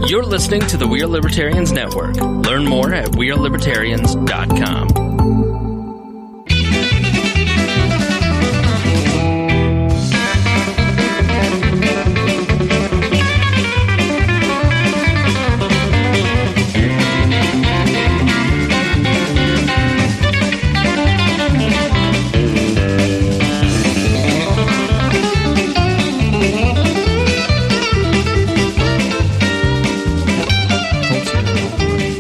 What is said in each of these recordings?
You're listening to the We Are Libertarians Network. Learn more at wearelibertarians.com.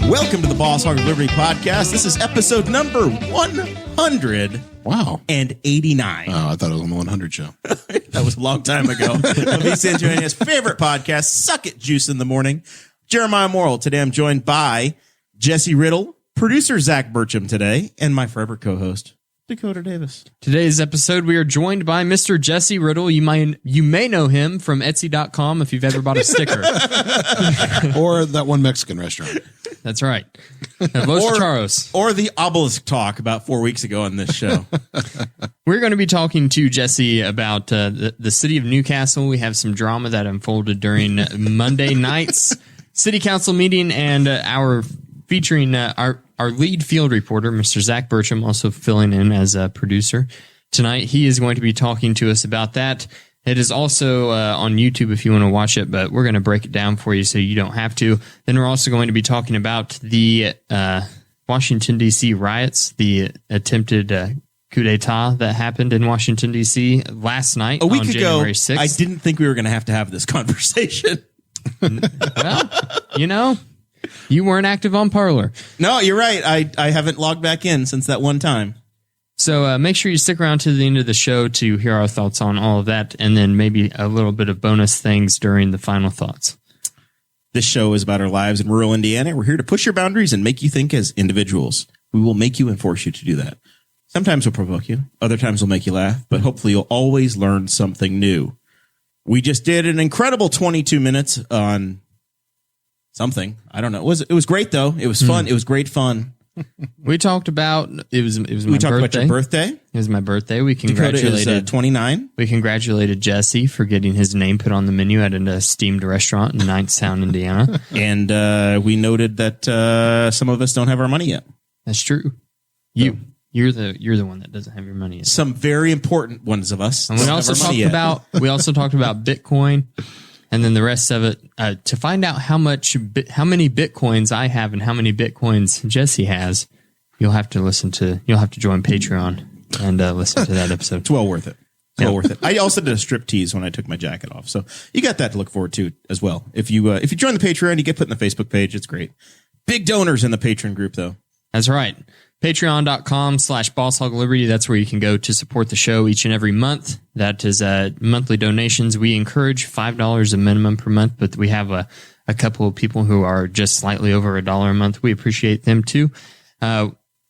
Welcome to the Boss Hog of Liberty podcast. This is episode number 100. Wow. And 89. Oh, I thought it was on the 100 show. That was a long time ago. Let me send you his favorite podcast, Suck It Juice in the Morning. Jeremiah Morrell. Today I'm joined by Jesse Riddle, producer Zach Burcham today, and my forever co-host, Dakota Davis. Today's episode, we are joined by Mr. Jesse Riddle. You may know him from Etsy.com if you've ever bought a sticker. Or that one Mexican restaurant. That's right. Los Charos. Or the obelisk talk about 4 weeks ago on this show. We're going to be talking to Jesse about the city of Newcastle. We have some drama that unfolded during Monday night's city council meeting, and our featuring our lead field reporter, Mr. Zach Burcham, also filling in as a producer tonight. He is going to be talking to us about that. It is also on YouTube if you want to watch it, but we're going to break it down for you so you don't have to. Then we're also going to be talking about the Washington, D.C. riots, the attempted coup d'etat that happened in Washington, D.C. last night. A week on ago, January 6th. I didn't think we were going to have this conversation. Well, you weren't active on Parler. No, you're right. I haven't logged back in since that one time. So make sure you stick around to the end of the show to hear our thoughts on all of that, and then maybe a little bit of bonus things during the final thoughts. This show is about our lives in rural Indiana. We're here to push your boundaries and make you think as individuals. We will make you and force you to do that. Sometimes we'll provoke you. Other times we'll make you laugh, but hopefully you'll always learn something new. We just did an incredible 22 minutes on something. I don't know. It was great though. It was fun. It was great fun. We talked about it was my birthday. We talked about your birthday. It was my birthday. We Dakota congratulated is 29. We congratulated Jesse for getting his name put on the menu at an esteemed restaurant in Knightstown, Indiana. And we noted that some of us don't have our money yet. That's true. You're the one that doesn't have your money yet. Some very important ones of us. And we also talked about Bitcoin. And then the rest of it, to find out how many Bitcoins I have and how many Bitcoins Jesse has, you'll have to join Patreon and listen to that episode. It's well worth it. It's well worth it. I also did a strip tease when I took my jacket off. So you got that to look forward to as well. If you join the Patreon, you get put in the Facebook page. It's great. Big donors in the Patreon group though. That's right. Patreon.com/Boss Hog of Liberty. That's where you can go to support the show each and every month. That is monthly donations. We encourage $5 a minimum per month, but we have a couple of people who are just slightly over $1 a month. We appreciate them too.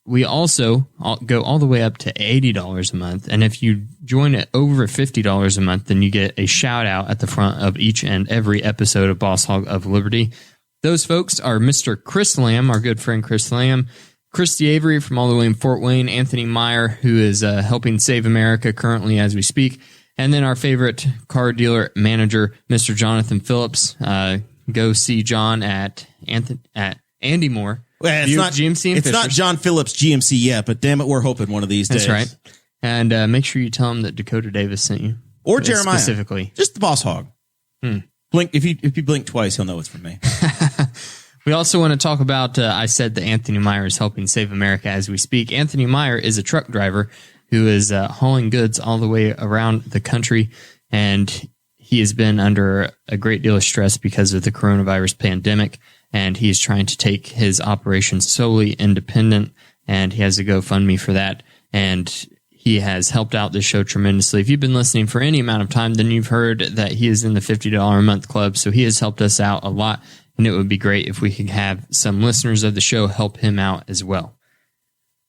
We also go all the way up to $80 a month. And if you join at over $50 a month, then you get a shout out at the front of each and every episode of Boss Hog of Liberty. Those folks are Mr. Chris Lamb, our good friend Chris Lamb, Christy Avery from all the way in Fort Wayne, Anthony Meyer, who is helping save America currently as we speak, and then our favorite car dealer manager, Mr. Jonathan Phillips. Go see John at Andy Moore. Well, it's not GMC. It's not John Phillips GMC yet, but damn it, we're hoping one of these days. That's right. And make sure you tell him that Dakota Davis sent you, or Jeremiah specifically. Just the Boss Hog. Blink if you blink twice, he'll know it's from me. We also want to talk about, I said that Anthony Meyer is helping save America as we speak. Anthony Meyer is a truck driver who is hauling goods all the way around the country, and he has been under a great deal of stress because of the coronavirus pandemic, and he is trying to take his operation solely independent, and he has a GoFundMe for that, and he has helped out this show tremendously. If you've been listening for any amount of time, then you've heard that he is in the $50 a month club, so he has helped us out a lot. And it would be great if we could have some listeners of the show help him out as well.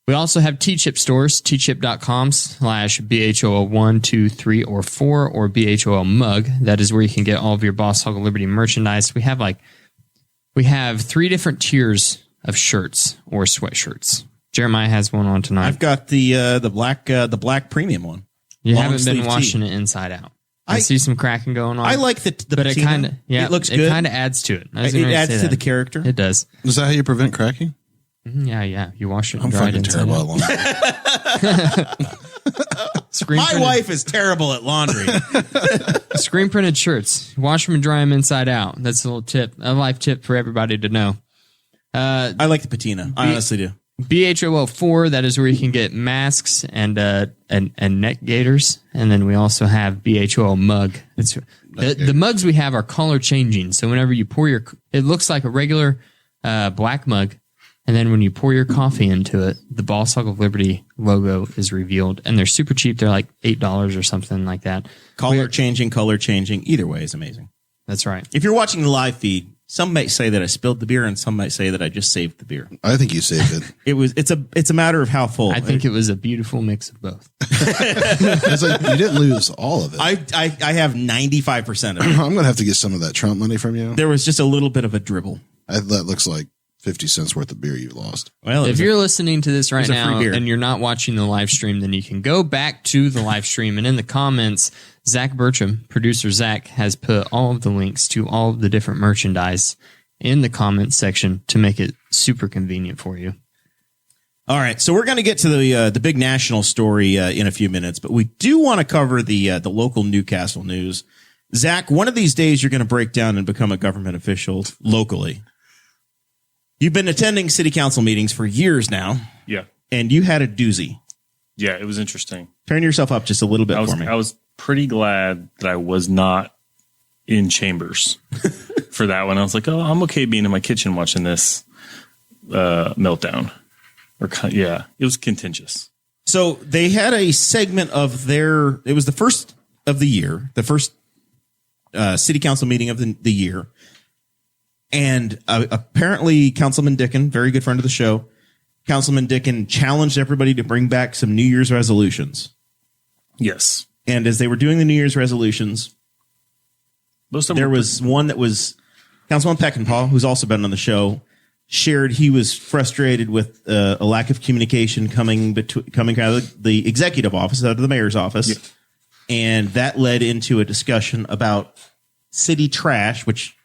We also have T-Chip stores, tchip.com/BHOL 1, 2, 3, or 4, or BHOL mug. That is where you can get all of your Boss Hog of Liberty merchandise. We have 3 different tiers of shirts or sweatshirts. Jeremiah has one on tonight. I've got the black premium one. You haven't been washing it inside out. I see some cracking going on. I like the but it patina. kind of it looks good. It kind of adds to it. It adds to the character. It does. Is that how you prevent cracking? Yeah. You wash it. I'm fucking terrible at laundry. My wife is terrible at laundry. Screen printed shirts. Wash them and dry them inside out. That's a life tip for everybody to know. I like the patina. I honestly do. BHOL4, that is where you can get masks and neck gaiters. And then we also have BHOL mug. The mugs we have are color changing. So whenever you pour it looks like a regular black mug. And then when you pour your coffee into it, the Boss Hog of Liberty logo is revealed. And they're super cheap. They're like $8 or something like that. Color changing. Either way is amazing. That's right. If you're watching the live feed, some might say that I spilled the beer and some might say that I just saved the beer. I think you saved it. It's a matter of how full. I think it was a beautiful mix of both. It's like you didn't lose all of it. I have 95% of it. I'm going to have to get some of that Trump money from you. There was just a little bit of a dribble. That looks like 50 cents worth of beer you lost. Well, if you're listening to this right now beer. and you're not watching the live stream, then you can go back to the live stream. And in the comments, Zach Burcham, producer Zach, has put all of the links to all of the different merchandise in the comments section to make it super convenient for you. All right, so we're going to get to the big national story in a few minutes, but we do want to cover the local Newcastle news. Zach, one of these days you're going to break down and become a government official locally. You've been attending city council meetings for years now. Yeah. And you had a doozy. Yeah, it was interesting. Turn yourself up just a little bit for me. I was pretty glad that I was not in chambers for that one. I was like, oh, I'm okay being in my kitchen watching this meltdown. It was contentious. So they had a segment of it was the first of the year, the first city council meeting of the year. And apparently Councilman Dickin, very good friend of the show, Councilman Dickin challenged everybody to bring back some New Year's resolutions. Yes. And as they were doing the New Year's resolutions, there was one that was Councilman Peckinpah, who's also been on the show, shared he was frustrated with a lack of communication coming out of the executive office, out of the mayor's office. Yeah. And that led into a discussion about city trash, which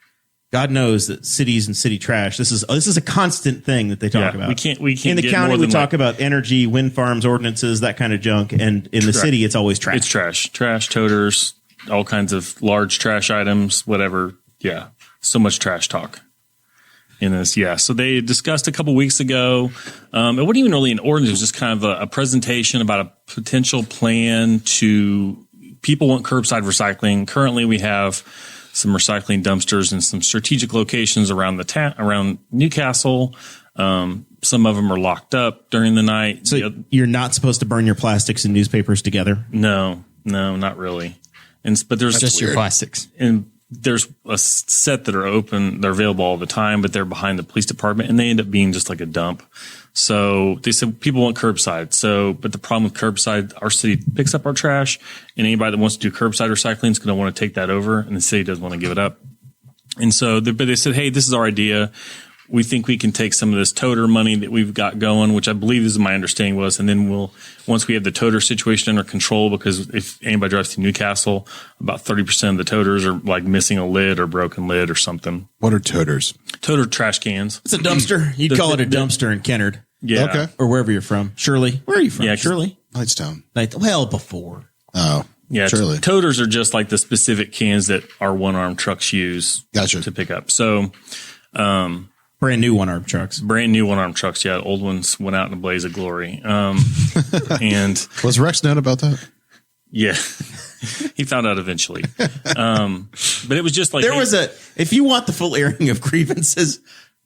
God knows that cities and city trash. This is a constant thing that they talk about. We can't in the county. We talk about energy, wind farms, ordinances, that kind of junk, and in the city, it's always trash. It's trash, toters, all kinds of large trash items, whatever. Yeah, so much trash talk in this. Yeah, so they discussed a couple weeks ago. It wasn't even really an ordinance; it was just kind of a presentation about a potential plan to. People want curbside recycling. Currently, we have some recycling dumpsters in some strategic locations around around Newcastle. Some of them are locked up during the night. So you're not supposed to burn your plastics and newspapers together? No, not really. But there's just your plastics. And there's a set that are open. They're available all the time, but they're behind the police department, and they end up being just like a dump. So they said people want curbside. But the problem with curbside, our city picks up our trash, and anybody that wants to do curbside recycling is going to want to take that over, and the city doesn't want to give it up. And so, but they said, hey, this is our idea. We think we can take some of this toter money that we've got going, which I believe is my understanding was, and then once we have the toter situation under control, because if anybody drives to Newcastle, about 30% of the toters are like missing a lid or broken lid or something. What are toters? Toter trash cans. It's a dumpster. You'd call it a dumpster in Kennard. Yeah. Okay. Or wherever you're from. Shirley. Where are you from? Yeah, Shirley? Knightstown. Well, before. Oh. Yeah, Shirley. Toters are just like the specific cans that our one-armed trucks use to pick up. So, brand new one-armed trucks. Brand new one-armed trucks. Yeah, old ones went out in a blaze of glory. And was Rex known about that? Yeah, he found out eventually. But it was just like if you want the full airing of grievances,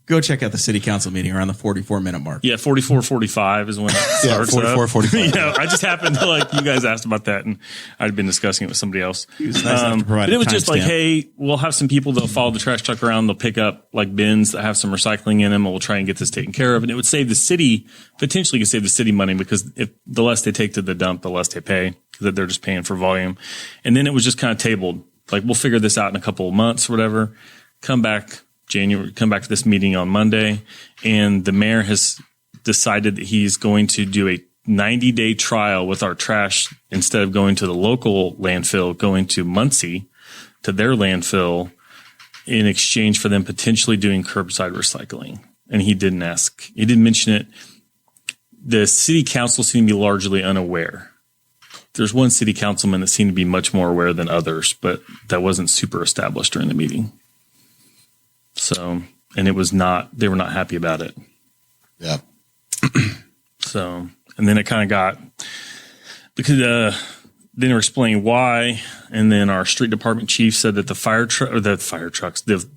go check out the city council meeting around the 44-minute mark. Yeah, 44:45 is when it starts. 44:45. Yeah, I just happened to you guys asked about that, and I'd been discussing it with somebody else. But it was just like, hey, we'll have some people that'll follow the trash truck around. They'll pick up like bins that have some recycling in them, and we'll try and get this taken care of. And it would save the city, potentially could save the city money, because if the less they take to the dump, the less they pay, because they're just paying for volume. And then it was just kind of tabled, like, we'll figure this out in a couple of months or whatever. Come back to this meeting on Monday, and the mayor has decided that he's going to do a 90-day trial with our trash instead of going to the local landfill, going to Muncie to their landfill in exchange for them potentially doing curbside recycling. And he didn't mention it. The city council seemed to be largely unaware. There's one city councilman that seemed to be much more aware than others, but that wasn't super established during the meeting. So, and they were not happy about it. Yeah. So, and then it kind of got, because then they were explaining why, and then our street department chief said that the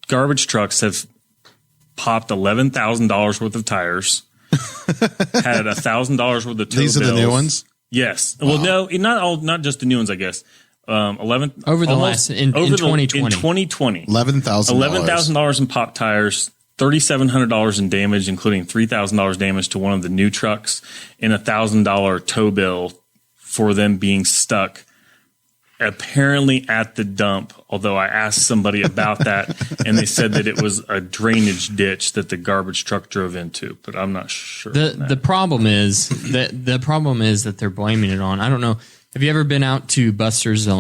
garbage trucks have popped $11,000 worth of tires, had $1,000 worth of tow These are the new ones? Yes. Wow. Well, no, not just the new ones, I guess. 11 over the almost, last in over 2020. In 2020. $11,000 in pop tires, $3,700 in damage, including $3,000 damage to one of the new trucks, and $1,000 tow bill for them being stuck apparently at the dump. Although I asked somebody about that, and they said that it was a drainage ditch that the garbage truck drove into, but I'm not sure. The problem is that they're blaming it on. I don't know. Have you ever been out to Buster's, the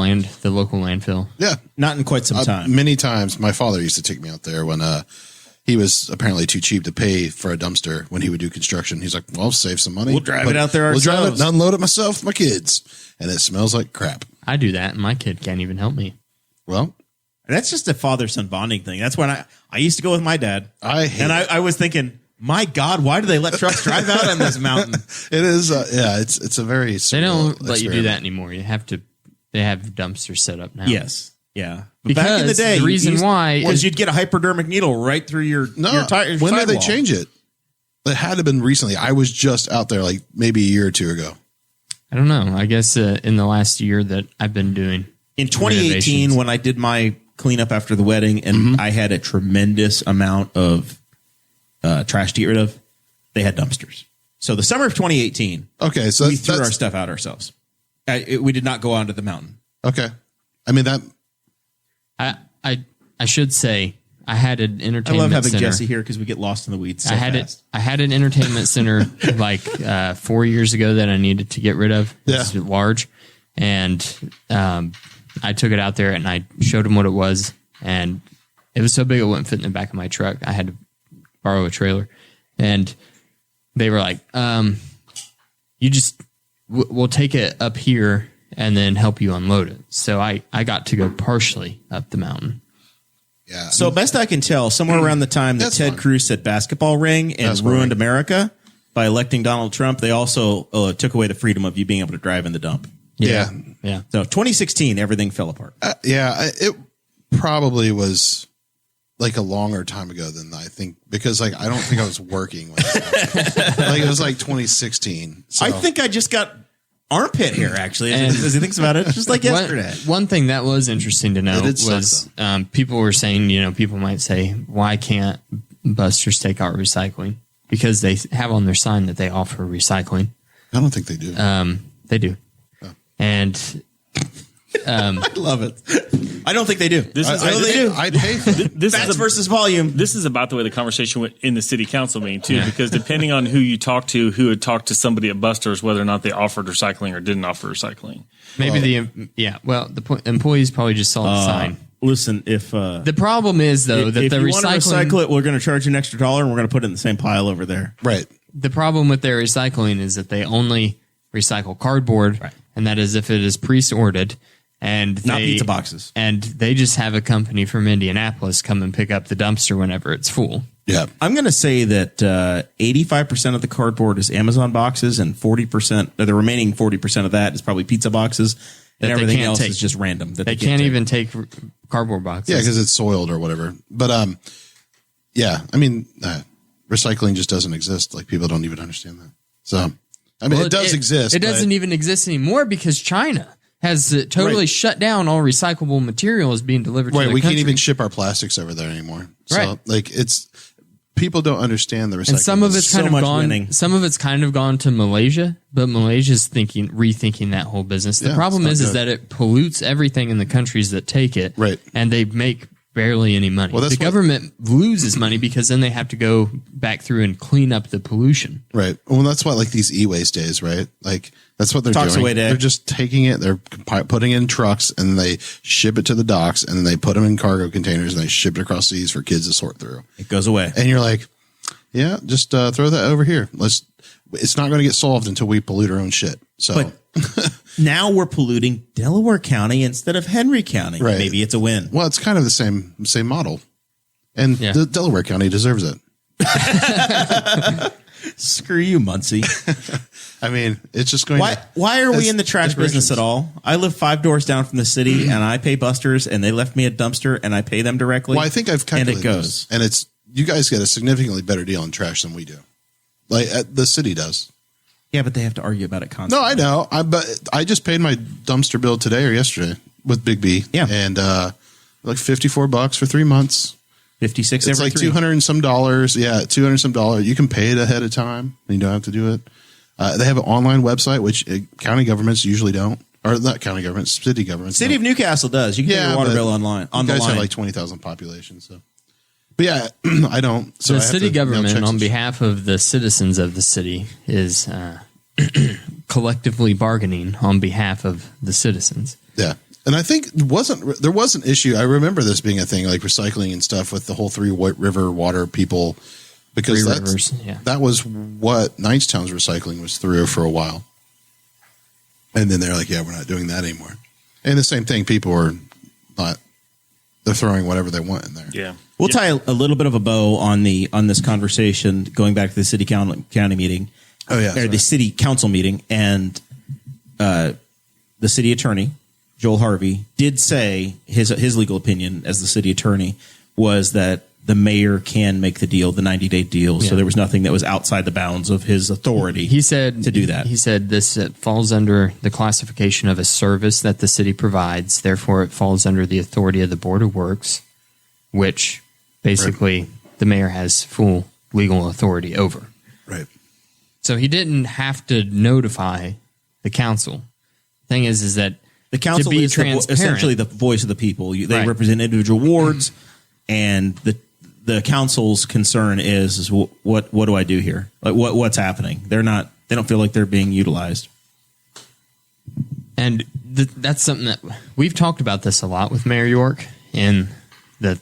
local landfill? Yeah. Not in quite some time. Many times. My father used to take me out there when he was apparently too cheap to pay for a dumpster when he would do construction. He's like, well, save some money. We'll drive it out there We'll drive it ourselves. and unload it myself, my kids. And it smells like crap. I do that, and my kid can't even help me. Well, That's just a father-son bonding thing. That's when I used to go with my dad. I was thinking, my God, why do they let trucks drive out on this mountain? It is, it's a very They don't let you do that anymore. They have dumpsters set up now. Yes. Yeah. But Because back in the day, the reason why was is you'd get a hypodermic needle right through your tire. When did they sidewall. change it? It had to have been recently. I was just out there like maybe a year or two ago. I don't know. I guess in the last year that I've been doing In 2018, when I did my cleanup after the wedding, and I had a tremendous amount of trash to get rid of, they had dumpsters. So the summer of 2018, Okay, so we threw our stuff out ourselves. We did not go onto the mountain. Okay, I mean that. I should say I had an I entertainment love having center. Jesse here because we get lost in the weeds. So I had fast. I had an entertainment center like 4 years ago that I needed to get rid of. It's large, and I took it out there and I showed them what it was, and it was so big it wouldn't fit in the back of my truck. I had to borrow a trailer, and they were like, we'll take it up here and then help you unload it. So I got to go partially up the mountain. Yeah. So best I can tell, somewhere around the time that That's Ted fine. Cruz said basketball ring and That's ruined right. America by electing Donald Trump, they also took away the freedom of you being able to drive in the dump. Yeah. So 2016, everything fell apart. It probably was like a longer time ago than I think, because like I don't think I was working when like it was like 2016. So. I think I just got armpit hair, actually, as he thinks about it, just like yesterday. One thing that was interesting to know It did suck, was people were saying, people might say, why can't Buster's take out recycling? Because they have on their sign that they offer recycling. I don't think they do. They do. And I love it. I don't think they do. This is, I know they do. I'd pay for it. this Fats is versus volume. This is about the way the conversation went in the city council meeting too, because depending on who you talk to, who had talked to somebody at Buster's, whether or not they offered recycling or didn't offer recycling. maybe the employees probably just saw the sign. Listen, if The problem is though that if the you want to recycling. recycle it, we're going to charge you an extra $1 and we're going to put it in the same pile over there. Right. The problem with their recycling is that they only recycle cardboard, and that is if it is pre-sorted. And Not pizza boxes. And they just have a company from Indianapolis come and pick up the dumpster whenever it's full. Yeah. I'm going to say that 85% of the cardboard is Amazon boxes, and 40%, the remaining 40% of that is probably pizza boxes, and That they everything can't else take. is just random. That They can't even take cardboard boxes. Yeah, because it's soiled or whatever. But yeah, I mean, recycling just doesn't exist. Like people don't even understand that. So I mean, it does exist. It doesn't even exist anymore because China has totally shut down all recyclable materials being delivered to Right, the we country. can't even ship our plastics over there anymore. So, Right. like, it's people don't understand the recycling. And some of it's so kind of much gone. winning. Some of it's kind of gone to Malaysia, but Malaysia's rethinking that whole business. The Yeah, problem it's is not good. that it pollutes everything in the countries that take it, Right. And they make barely any money. Well, that's the government loses money because then they have to go back through and clean up the pollution. Right. Well, that's why like these e-waste days, right? Like that's what they're Talks doing. away day. They're just taking it, they're putting it in trucks, and they ship it to the docks, and then they put them in cargo containers, and they ship it across seas for kids to sort through. It goes away. And you're like, yeah, just throw that over here. It's not going to get solved until we pollute our own shit. So But now we're polluting Delaware County instead of Henry County. Right. Maybe it's a win. well, it's kind of the same model, and Yeah. Delaware County deserves it. Screw you, Muncie. I mean, it's just going. Why are we That's in the trash business at all? I live 5 doors down from the city, and I pay busters, and they left me a dumpster, and I pay them directly. Well, I think I've calculated and it goes. this, and it's you guys get a significantly better deal on trash than we do. Like the city does. Yeah, but they have to argue about it constantly. No, I know. But I just paid my dumpster bill today or yesterday with Big B. Yeah. And like $54 for 3 months. 56 It's every like three. $200 and some dollars. Yeah, $200 and some dollars. You can pay it ahead of time. You don't have to do it. They have an online website, which county governments usually don't. Or not county governments, city governments. City of don't. Newcastle does. You can pay your water but bill online. On you the guys line. have like 20,000 population. So, but yeah, I don't. So The I have city to mail government, checks on and behalf of the citizens of the city, is collectively bargaining on behalf of the citizens. Yeah. And I think there was an issue. I remember this being a thing, like recycling and stuff with the whole Three River water people, because Three Rivers, yeah. that was what Knightstown's recycling was through for a while. And then they're like, yeah, we're not doing that anymore. And the same thing, people are not, they're throwing whatever they want in there. Yeah. We'll tie a little bit of a bow on this conversation, going back to the city county meeting. Oh, yeah. Or sorry. the city council meeting, and the city attorney, Joel Harvey, did say his legal opinion as the city attorney was that the mayor can make the deal, the 90-day deal. Yeah. So there was nothing that was outside the bounds of his authority. He said to do that. He said this falls under the classification of a service that the city provides. Therefore, it falls under the authority of the Board of Works, which basically the mayor has full legal authority over. Right. So he didn't have to notify the council. Thing is that The council to be is transparent, essentially the voice of the people. They Right. represent individual wards, and the council's concern is what do I do here? Like what's happening? They don't feel like they're being utilized. And that's something that we've talked about this a lot with Mayor York in the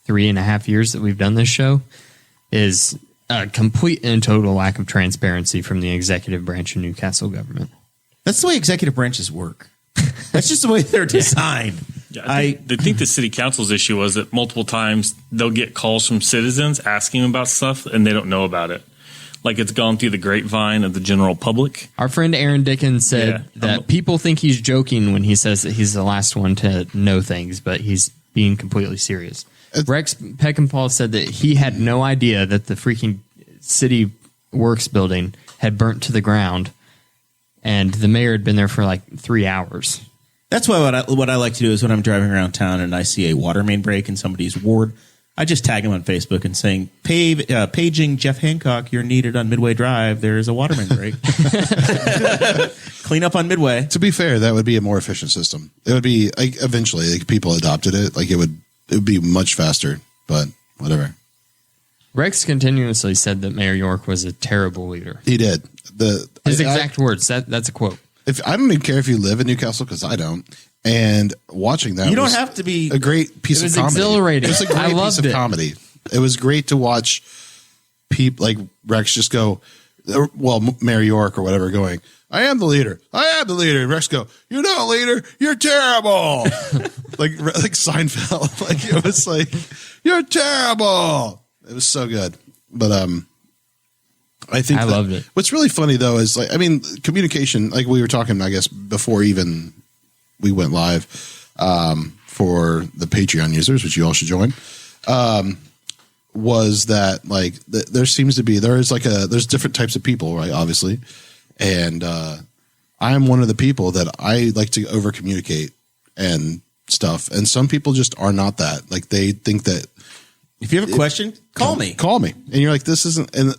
3.5 years that we've done this show, is a complete and total lack of transparency from the executive branch of Newcastle government. That's the way executive branches work. That's just the way they're designed. Yeah, I think the city council's issue was that multiple times they'll get calls from citizens asking about stuff and they don't know about it. Like it's gone through the grapevine of the general public. Our friend Aaron Dickens said that people think he's joking when he says that he's the last one to know things, but he's being completely serious. Rex Peckinpah said that he had no idea that the freaking city works building had burnt to the ground, and the mayor had been there for like 3 hours. That's why what I like to do is when I'm driving around town and I see a water main break in somebody's ward, I just tag him on Facebook and saying, paging Jeff Hancock, you're needed on Midway Drive. There is a water main break. Clean up on Midway. To be fair, that would be a more efficient system. It would be like eventually, like people adopted it. Like it would be much faster, but whatever. Rex continuously said that Mayor York was a terrible leader. He did. His exact words. That's a quote. If I don't even care if you live in Newcastle, because I don't. And watching that, You don't was have to be a great piece It was of comedy. exhilarating. It was a great I loved piece of it. comedy. It was great to watch people like Rex just go, well, Mayor York or whatever, going, I am the leader. I am the leader. And Rex go, you're not a leader. You're terrible. like Seinfeld. Like it was like, you're terrible. It was so good. But I think I loved it. What's really funny though is like, I mean, communication, like we were talking, I guess, before even we went live for the Patreon users, which you all should join, was that like there's different types of people, right? Obviously. And I'm one of the people that I like to over communicate and stuff. And some people just are not that. Like they think that If you have a question, call me. Call me. And you're like, this isn't, and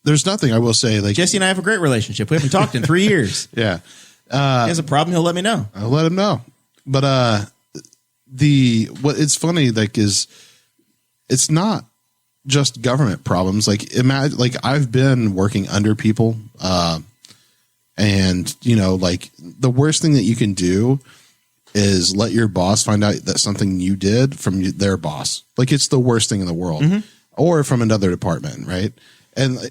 there's nothing I will say. Like Jesse and I have a great relationship. We haven't talked in 3 years. yeah. He has a problem, he'll let me know. I'll let him know. But what it's funny, like, is it's not just government problems. Like, imagine, like, I've been working under people, and like, the worst thing that you can do is let your boss find out that something you did from their boss. Like, it's the worst thing in the world, or from another department, right? And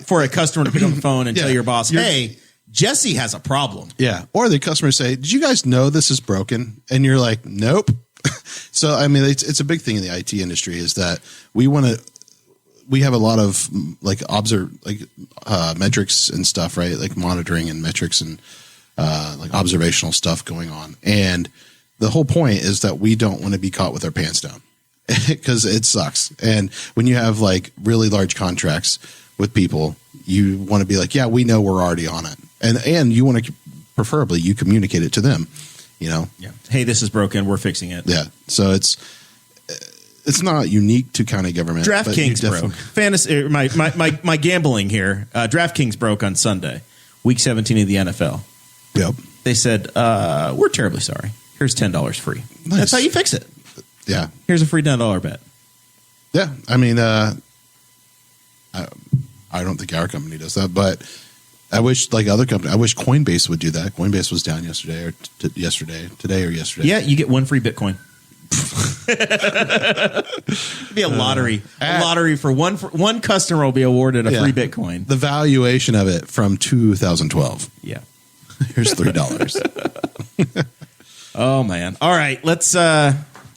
for a customer to pick up the phone and tell your boss, "Hey, Jesse has a problem." Yeah. Or the customer say, "Did you guys know this is broken?" And you're like, "Nope." So, I mean, it's a big thing in the IT industry is that we have a lot of metrics and stuff, right? Like monitoring and metrics and like observational stuff going on. And the whole point is that we don't want to be caught with our pants down because it sucks. And when you have like really large contracts with people, you want to be like, yeah, we know we're already on it. And you want to, preferably you communicate it to them, Yeah. Hey, this is broken. We're fixing it. Yeah. So it's not unique to county government. DraftKings broke. Fantasy. My gambling here. DraftKings broke on Sunday, week 17 of the NFL. Yep. They said, "We're terribly sorry. Here's $10 free." Nice. That's how you fix it. Yeah. Here's a free $10 bet. Yeah. I mean, I don't think our company does that, but I wish other companies. I wish Coinbase would do that. Coinbase was down yesterday or today or yesterday. Yeah, you get one free Bitcoin. It'd be a lottery. A lottery for one customer will be awarded a free Bitcoin. The valuation of it from 2012. Yeah. Here's $3. Oh man. All right. Let's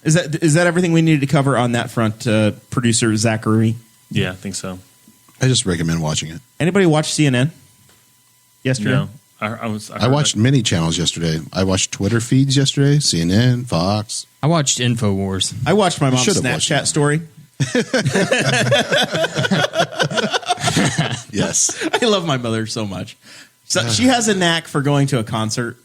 is that everything we needed to cover on that front, producer Zachary? Yeah, I think so. I just recommend watching it. Anybody watch CNN yesterday? No. I watched many channels yesterday. I watched Twitter feeds yesterday, CNN, Fox. I watched InfoWars. I watched my mom's Should've watched Snapchat that. story. Yes. I love my mother so much. So she has a knack for going to a concert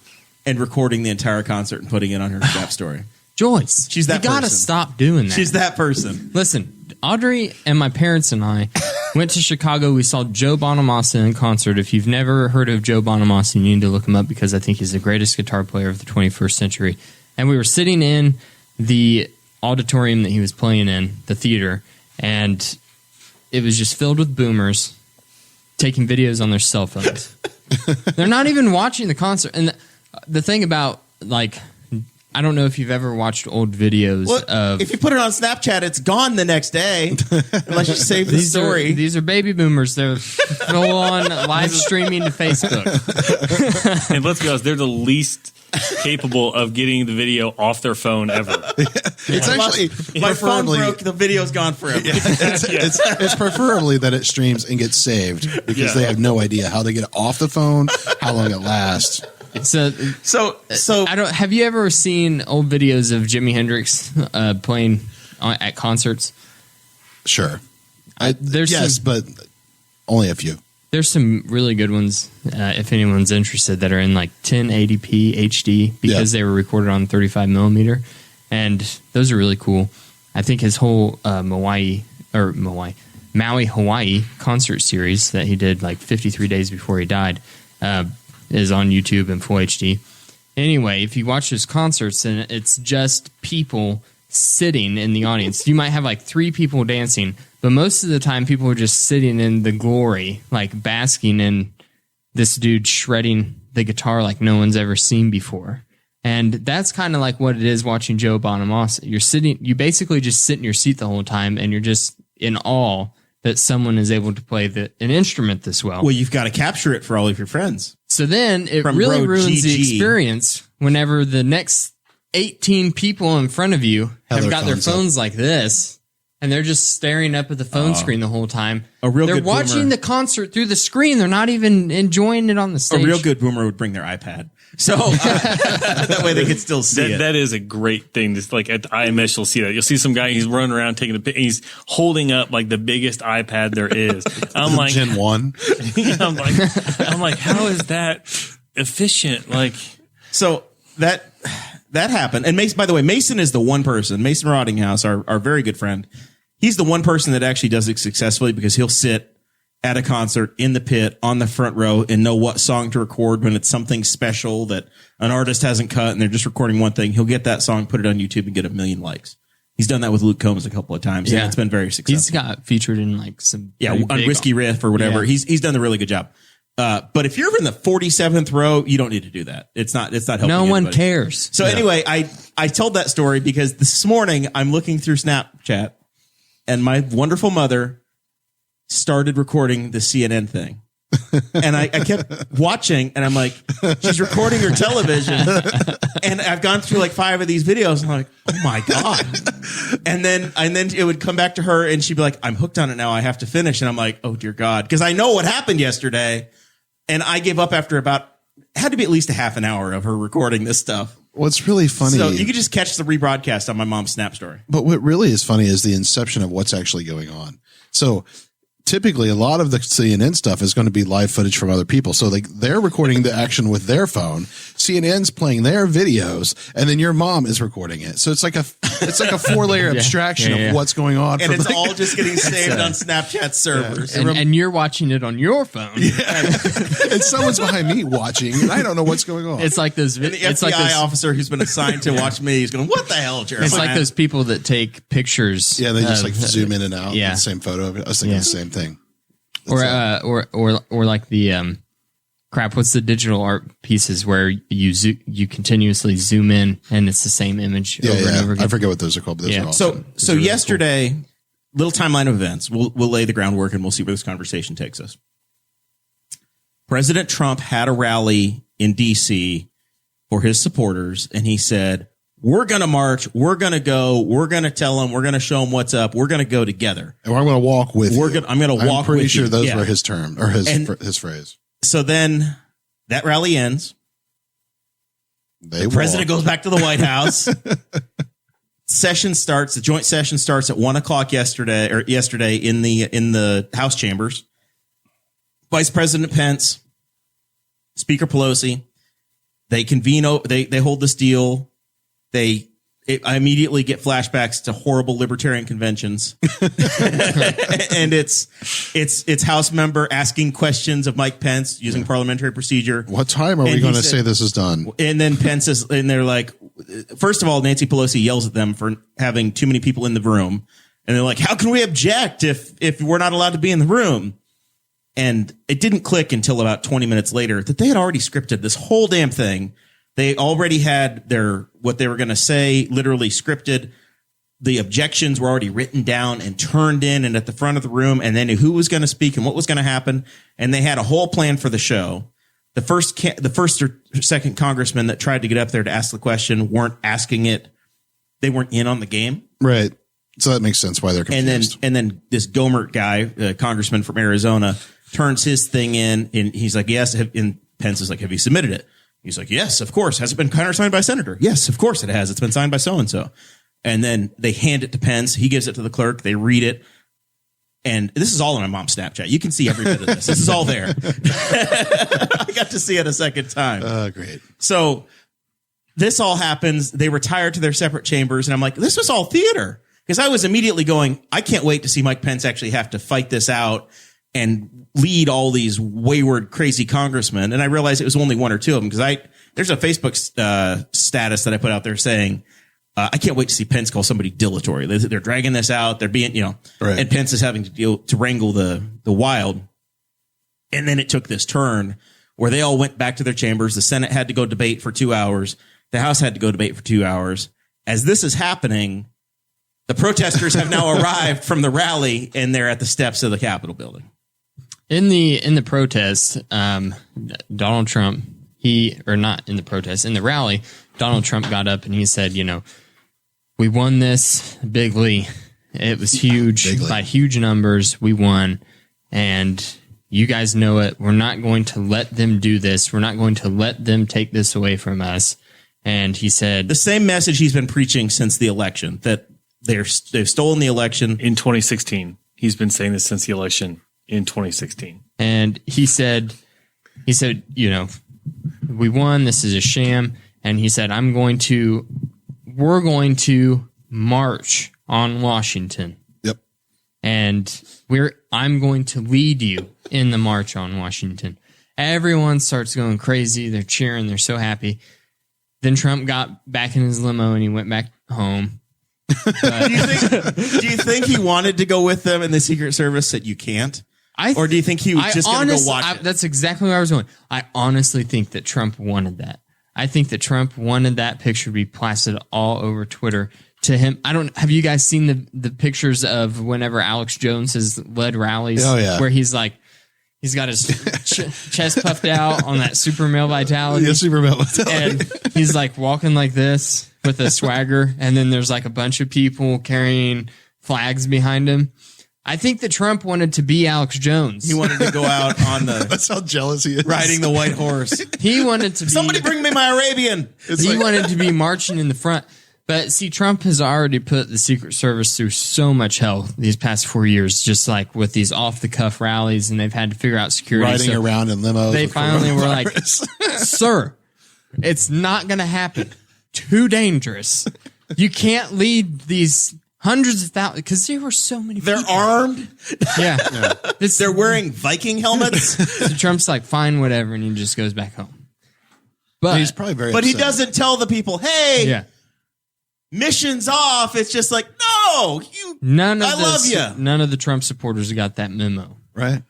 and recording the entire concert and putting it on her Snap story. Joyce, She's that you gotta person. stop doing that. She's that person. Listen, Audrey and my parents and I went to Chicago. We saw Joe Bonamassa in concert. If you've never heard of Joe Bonamassa, you need to look him up because I think he's the greatest guitar player of the 21st century. And we were sitting in the auditorium that he was playing in, the theater, and it was just filled with boomers taking videos on their cell phones. They're not even watching the concert. And the thing about, like, I don't know if you've ever watched old videos of... If you put it on Snapchat, it's gone the next day, unless you save the story. These are baby boomers. They're full on live streaming to Facebook. And let's be honest, they're the least capable of getting the video off their phone ever. It's actually My phone preferably broke. The video's gone forever. it's preferably that it streams and gets saved because they have no idea how to get it off the phone, how long it lasts. So I don't. Have you ever seen old videos of Jimi Hendrix playing at concerts? Sure. But only a few. There's some really good ones if anyone's interested that are in like 1080p HD because they were recorded on 35 millimeter, and those are really cool. I think his whole Maui, Hawaii concert series that he did like 53 days before he died is on YouTube in full HD. Anyway, if you watch his concerts, and it's just people sitting in the audience. You might have like 3 people dancing, but most of the time people are just sitting in the glory, like basking in this dude shredding the guitar like no one's ever seen before. And that's kind of like what it is watching Joe Bonamassa. You basically just sit in your seat the whole time, and you're just in awe that someone is able to play an instrument this well. Well, you've got to capture it for all of your friends. So then it From really Road ruins the GG. experience whenever the next 18 people in front of you have their got their phones up. phones like this, and they're just staring up at the phone screen the whole time. A real They're good watching boomer. the concert through the screen. They're not even enjoying it on the A stage. real good boomer would bring their iPad, so that way they could still see it. That is a great thing. Just like at the IMS, you'll see that. You'll see some guy, he's running around taking a pic, and he's holding up like the biggest iPad there is. I'm like, Gen 1. I'm like, how is that efficient? Like, So that happened. And Mason, by the way, Mason is the one person, Mason Rottinghouse, our very good friend. He's the one person that actually does it successfully because he'll sit at a concert in the pit on the front row and know what song to record when it's something special that an artist hasn't cut and they're just recording one thing. He'll get that song, put it on YouTube, and get 1 million likes. He's done that with Luke Combs a couple of times, and it's been very successful. He's got featured in like some on Whiskey Riff or whatever. Yeah. He's done a really good job. But if you're in the 47th row, you don't need to do that. It's not helping. No one anybody. cares. So anyway, I told that story because this morning I'm looking through Snapchat and my wonderful mother started recording the CNN thing. And I kept watching and I'm like, she's recording her television. And I've gone through like 5 of these videos. And I'm like, oh my God. And then it would come back to her and she'd be like, I'm hooked on it now. I have to finish. And I'm like, oh dear God. Because I know what happened yesterday. And I gave up after had to be at least a half an hour of her recording this stuff. What's really funny. So you could just catch the rebroadcast on my mom's Snap story. But what really is funny is the inception of what's actually going on. So typically a lot of the CNN stuff is going to be live footage from other people. So they're recording the action with their phone. CNN's playing their videos and then your mom is recording it. So it's like a 4-layer abstraction of what's going on. And it's all just getting saved on Snapchat servers. Yeah. And you're watching it on your phone. Yeah. And someone's behind me watching and I don't know what's going on. It's like those. And the FBI officer who's been assigned to watch me, he's going, what the hell, Jeremy? It's like those people that take pictures. Yeah. They just like zoom in and out. Yeah. The same photo of it. I was thinking the same thing. Or like the crap. What's the digital art pieces where you continuously zoom in and it's the same image over and over again? I forget what those are called. But those are awesome. So yesterday, little timeline of events. We'll lay the groundwork and we'll see where this conversation takes us. President Trump had a rally in D.C. for his supporters, and he said, we're going to march. We're going to go. We're going to tell them. We're going to show them what's up. We're going to go together. And I'm going to walk with you. I'm going to walk with you. I'm pretty sure those were his term or his phrase. So then that rally ends. The president goes back to the White House. Session starts. The joint session starts at 1:00 yesterday in the House chambers. Vice President Pence, Speaker Pelosi, they convene. They hold this deal. I immediately get flashbacks to horrible libertarian conventions. And it's House member asking questions of Mike Pence using parliamentary procedure. What time are we going to say this is done? And then Pence and they're like, first of all, Nancy Pelosi yells at them for having too many people in the room. And they're like, how can we object if we're not allowed to be in the room? And it didn't click until about 20 minutes later that they had already scripted this whole damn thing. They already had what they were going to say literally scripted. The objections were already written down and turned in and at the front of the room. And then who was going to speak and what was going to happen. And they had a whole plan for the show. The first or second congressman that tried to get up there to ask the question weren't asking it. They weren't in on the game. Right. So that makes sense why they're confused. And then this Gomert guy, congressman from Arizona, turns his thing in and he's like, yes. And Pence is like, have you submitted it? He's like, yes, of course. Has it been countersigned by a senator? Yes, of course it has. It's been signed by so-and-so. And then they hand it to Pence. He gives it to the clerk. They read it. And this is all on my mom's Snapchat. You can see every bit of this. This is all there. I got to see it a second time. Great. So this all happens. They retire to their separate chambers. And I'm like, this was all theater. Because I was immediately going, I can't wait to see Mike Pence actually have to fight this out and lead all these wayward, crazy congressmen. And I realized it was only one or two of them because there's a Facebook status that I put out there saying, I can't wait to see Pence call somebody dilatory. They're dragging this out. They're being, right. And Pence is having to wrangle the wild. And then it took this turn where they all went back to their chambers. The Senate had to go debate for 2 hours. The House had to go debate for 2 hours. As this is happening, the protesters have now arrived from the rally and they're at the steps of the Capitol building. In the protest, Donald Trump, in the rally, Donald Trump got up and he said, we won this bigly. It was huge by huge numbers. We won. And you guys know it. We're not going to let them do this. We're not going to let them take this away from us. And he said the same message he's been preaching since the election, that they've stolen the election. In 2016. He's been saying this since the election in 2016. And he said, we won. This is a sham. And he said, we're going to march on Washington. Yep. and I'm going to lead you in the march on Washington. Everyone starts going crazy. They're cheering. They're so happy. Then Trump got back in his limo and he went back home. Do you think he wanted to go with them and the Secret Service said you can't? Or do you think he was just going to go watch it? That's exactly where I was going. I honestly think that Trump wanted that. I think that Trump wanted that picture to be plastered all over Twitter to him. Have you guys seen the pictures of whenever Alex Jones has led rallies? Oh, yeah. Where he's got his chest puffed out on that super male vitality. Yeah, super male vitality. And he's like walking like this with a swagger. And then there's like a bunch of people carrying flags behind him. I think that Trump wanted to be Alex Jones. He wanted to go out on the That's how jealous he is. riding the white horse. He wanted to be. Somebody bring me my Arabian. He wanted to be marching in the front. But see, Trump has already put the Secret Service through so much hell these past 4 years, just like with these off-the-cuff rallies, and they've had to figure out security. Riding around in limos. They finally were like, sir, it's not going to happen. Too dangerous. You can't lead these hundreds of thousands, because there were so many people. They're armed. Yeah. They're wearing Viking helmets. So Trump's like, fine, whatever, and he just goes back home. But he's probably very But he upset. doesn't tell the people, hey, yeah. mission's off. It's just like, no, None of the Trump supporters got that memo. Right?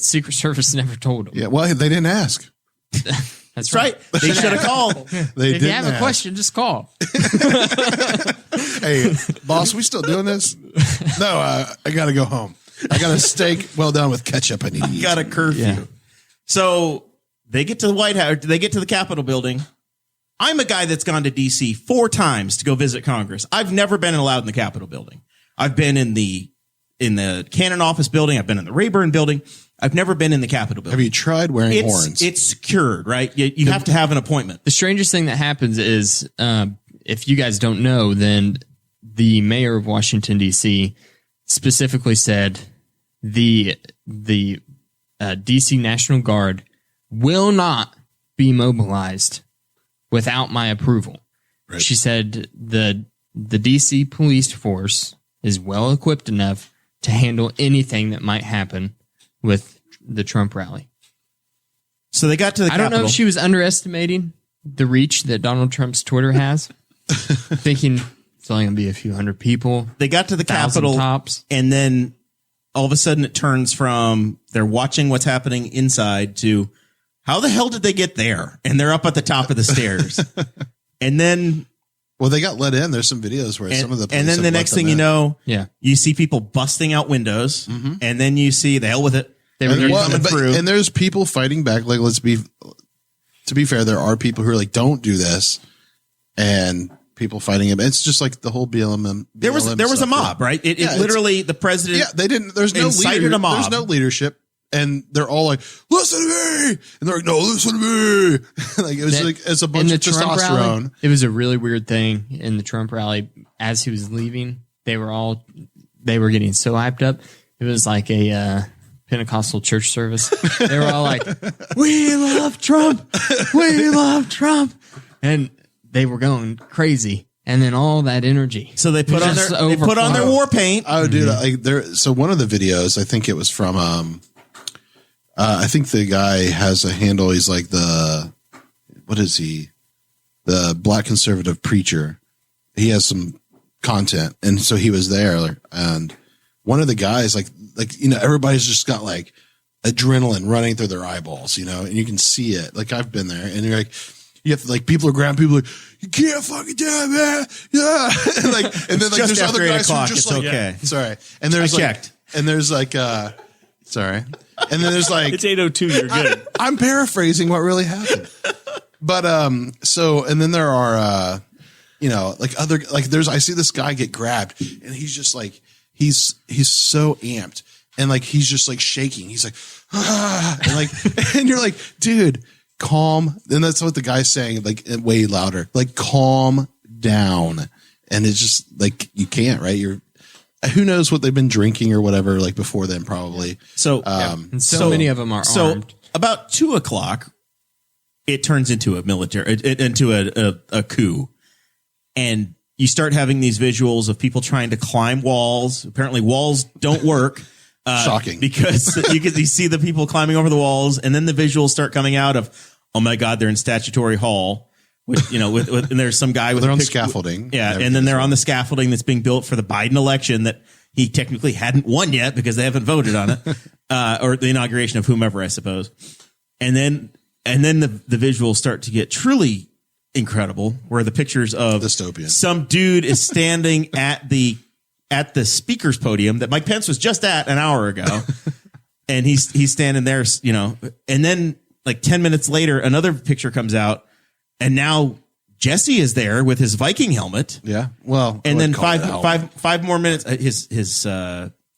Secret Service never told them. Yeah, well, they didn't ask. That's right. They should have called. They If you have didn't a question, just call. Hey, boss, we still doing this? No, I got to go home. I got a steak well done with ketchup I need to eat. Got a curfew. Yeah. So they get to the White House. They get to the Capitol building. I'm a guy that's gone to D.C. 4 times to go visit Congress. I've never been allowed in the Capitol building. I've been in the Cannon office building. I've been in the Rayburn building. I've never been in the Capitol building. Have you tried wearing horns? It's secured, right? You have to have an appointment. The strangest thing that happens is, if you guys don't know, then the mayor of Washington, D.C. specifically said the D.C. National Guard will not be mobilized without my approval. Right. She said the D.C. police force is well equipped enough to handle anything that might happen with the Trump rally. So they got to the Capitol. I don't know if she was underestimating the reach that Donald Trump's Twitter has, thinking it's only going to be a few hundred people. They got to the 1,000 Capitol, tops. and then all of a sudden it turns from they're watching what's happening inside to how the hell did they get there? And they're up at the top of the stairs. And then... Well, they got let in. There's some videos where some of the police and then have the let next them thing you in. know, Yeah. you see people busting out windows, and then you see the hell with it. They were They're Well, coming through. and there's people fighting back. Like, to be fair, there are people who are like, don't do this, and people fighting it. It's just like the whole BLM. There was a stuff. mob, right? It Yeah, literally the president. Yeah, they didn't. There's no incited leader. a mob. There's no leadership, and they're all like, "Listen to me," and they're like, "No, listen to me." Like it was like it's a bunch of Trump testosterone. rally, it was a really weird thing in the Trump rally. As he was leaving, they were getting so hyped up. It was like a Pentecostal church service. They were all like, "We love Trump, we love Trump," and they were going crazy. And then all that energy. So they put on their war paint. Oh, dude! Like there. So one of the videos, I think it was from. I think the guy has a handle. He's like what is he? The black conservative preacher. He has some content, and so he was there. And one of the guys, like everybody's just got like adrenaline running through their eyeballs, and you can see it. Like I've been there, and you're like. You have to like people are grabbing people like you can't fucking do it, man. Yeah, and then like Just there's after other 8 guys who are o'clock, just it's like okay. sorry, and there's I like checked. and there's like sorry, and then there's like It's 8:02. You're good. I'm paraphrasing what really happened, but so and then there are like other like there's I see this guy get grabbed and he's just like he's so amped and like he's just like shaking. He's like and like and you're like dude. Calm. And that's what the guy's saying, like way louder, like calm down. And it's just like, you can't, right? Who knows what they've been drinking or whatever, like before then probably. So, And so many of them are armed. About 2:00, it turns into a military, into a coup. And you start having these visuals of people trying to climb walls. Apparently walls don't work. Shocking. Because you see the people climbing over the walls, and then the visuals start coming out of, oh my God, they're in statutory hall. With, and there's some guy with they're on scaffolding. Yeah. And then they're on the scaffolding that's being built for the Biden election that he technically hadn't won yet because they haven't voted on it, or the inauguration of whomever, I suppose. And then the visuals start to get truly incredible, where the pictures of dystopian. Some dude is standing at the speaker's podium that Mike Pence was just at an hour ago. And he's standing there, and then like 10 minutes later, another picture comes out, and now Jesse is there with his Viking helmet. Yeah. Well, and then five more minutes.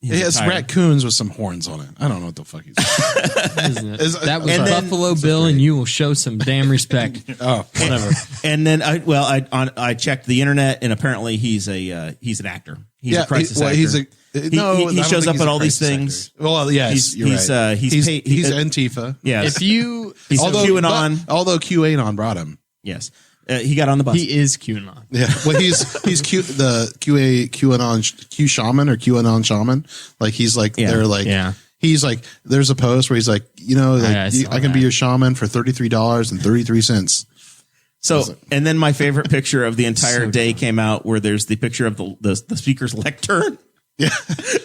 He has raccoons with some horns on it. I don't know what the fuck he's doing. That was Buffalo Bill, and you will show some damn respect. Oh, whatever. And then I checked the internet, and apparently he's an actor. He's a crisis actor. He shows up at all these things. Actor. Well, yes, you're right. He's Antifa. Yes. He's QAnon. Although QAnon brought him. Yes. He got on the bus. He is QAnon. Yeah. Well, he's QAnon Q shaman or QAnon shaman. Like he's like they're like he's like there's a post where he's like I can be your shaman for $33.33. So and then my favorite picture of the entire day came out where there's the picture of the speaker's lectern. Yeah,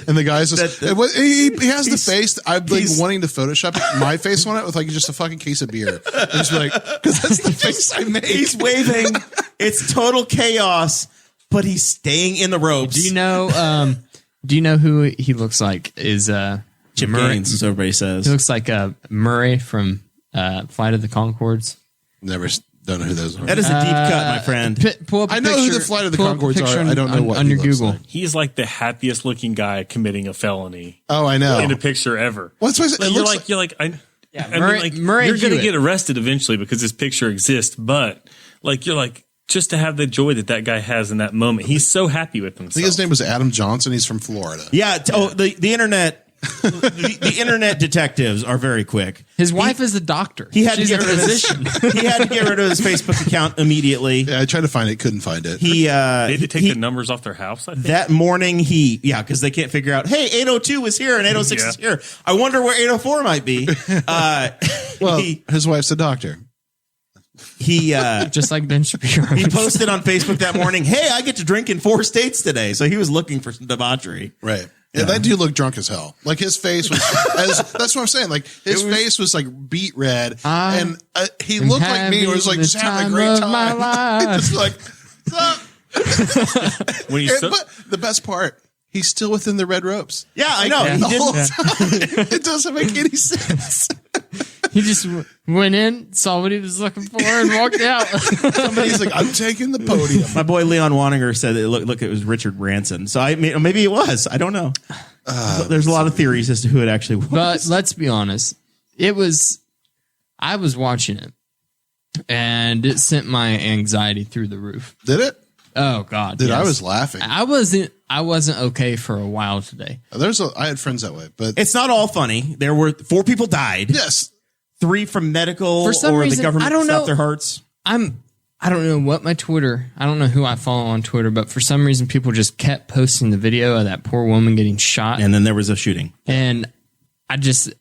and the guy's just he has the face. I'm like wanting to Photoshop my face on it with like just a fucking case of beer. And just like because that's the face I made. He's waving. It's total chaos, but he's staying in the ropes. Do you know who he looks like? Is Chip Gaines, as everybody says. He looks like Murray from Flight of the Conchords. Never. Don't know who those are. That is a deep cut, my friend. I know who the Flight of the Conchords are. I don't know what on your Google. Like. He's like the happiest looking guy committing a felony. Oh, I know. In a picture ever. What's you're like Murray you're going to get arrested eventually because this picture exists, but like you're like just to have the joy that guy has in that moment. He's so happy with himself. I think his name was Adam Johnson. He's from Florida. Yeah. The internet. the internet detectives are very quick. His wife is a doctor. He had to get rid of he had to get rid of his Facebook account immediately. Yeah, I tried to find it, couldn't find it. They had to take the numbers off their house. I think that morning because they can't figure out. Hey, 802 is here and 806 is here. I wonder where 804 might be. His wife's a doctor. He just like Ben Shapiro. He posted on Facebook that morning, "Hey, I get to drink in 4 states today." So he was looking for some debauchery. Right. Yeah, that dude looked drunk as hell. Like his face was, that's what I'm saying. Like his face was like beet red, and he looked like me. It was like just having a great time. Just like, but the best part, he's still within the red ropes. Yeah, I know. The whole time. It doesn't make any sense. He just went in, saw what he was looking for, and walked out. Somebody's like, "I'm taking the podium." My boy Leon Wanninger said, "Look, it was Richard Branson." So maybe it was. I don't know. There's a lot of theories as to who it actually was. But let's be honest. I was watching it, and it sent my anxiety through the roof. Did it? Oh God! Dude, yes. I was laughing. I wasn't okay for a while today. I had friends that way, but it's not all funny. There were 4 people died. Yes. 3 from medical for some reason, the government stopped their hearts. I don't know what I don't know who I follow on Twitter, but for some reason people just kept posting the video of that poor woman getting shot. And then there was a shooting. And I just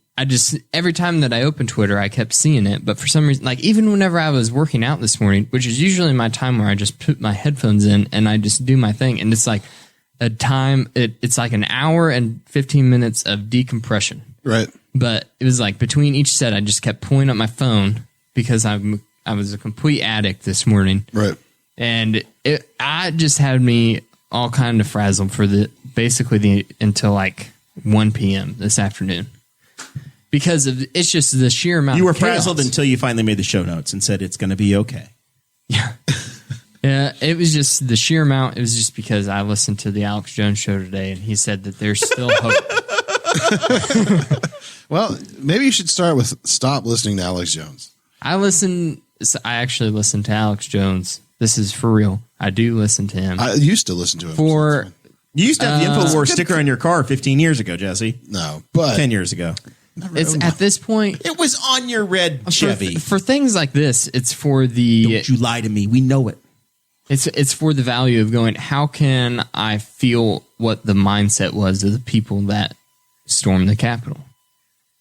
every time that I opened Twitter, I kept seeing it. But for some reason, like even whenever I was working out this morning, which is usually my time where I just put my headphones in and I just do my thing. And it's like it's like an hour and 15 minutes of decompression. Right. But it was like between each set, I just kept pulling up my phone because I was a complete addict this morning. Right. And I just had me all kind of frazzled for until like 1 p.m. this afternoon. Because it's just the sheer amount you were of chaos. frazzled until you finally made the show notes and said it's going to be okay. Yeah. Yeah, it was just the sheer amount. It was just because I listened to the Alex Jones show today, and he said that there's still hope. Well, maybe you should start with stop listening to Alex Jones. I actually listen to Alex Jones. This is for real. I do listen to him. I used to listen to him. You used to have the InfoWars sticker on your car 15 years ago, Jesse. No, but 10 years ago. It's at this point. It was on your red Chevy. For things like this, it's for the. Don't you lie to me. We know it. It's for the value of going, how can I feel what the mindset was of the people that stormed the Capitol?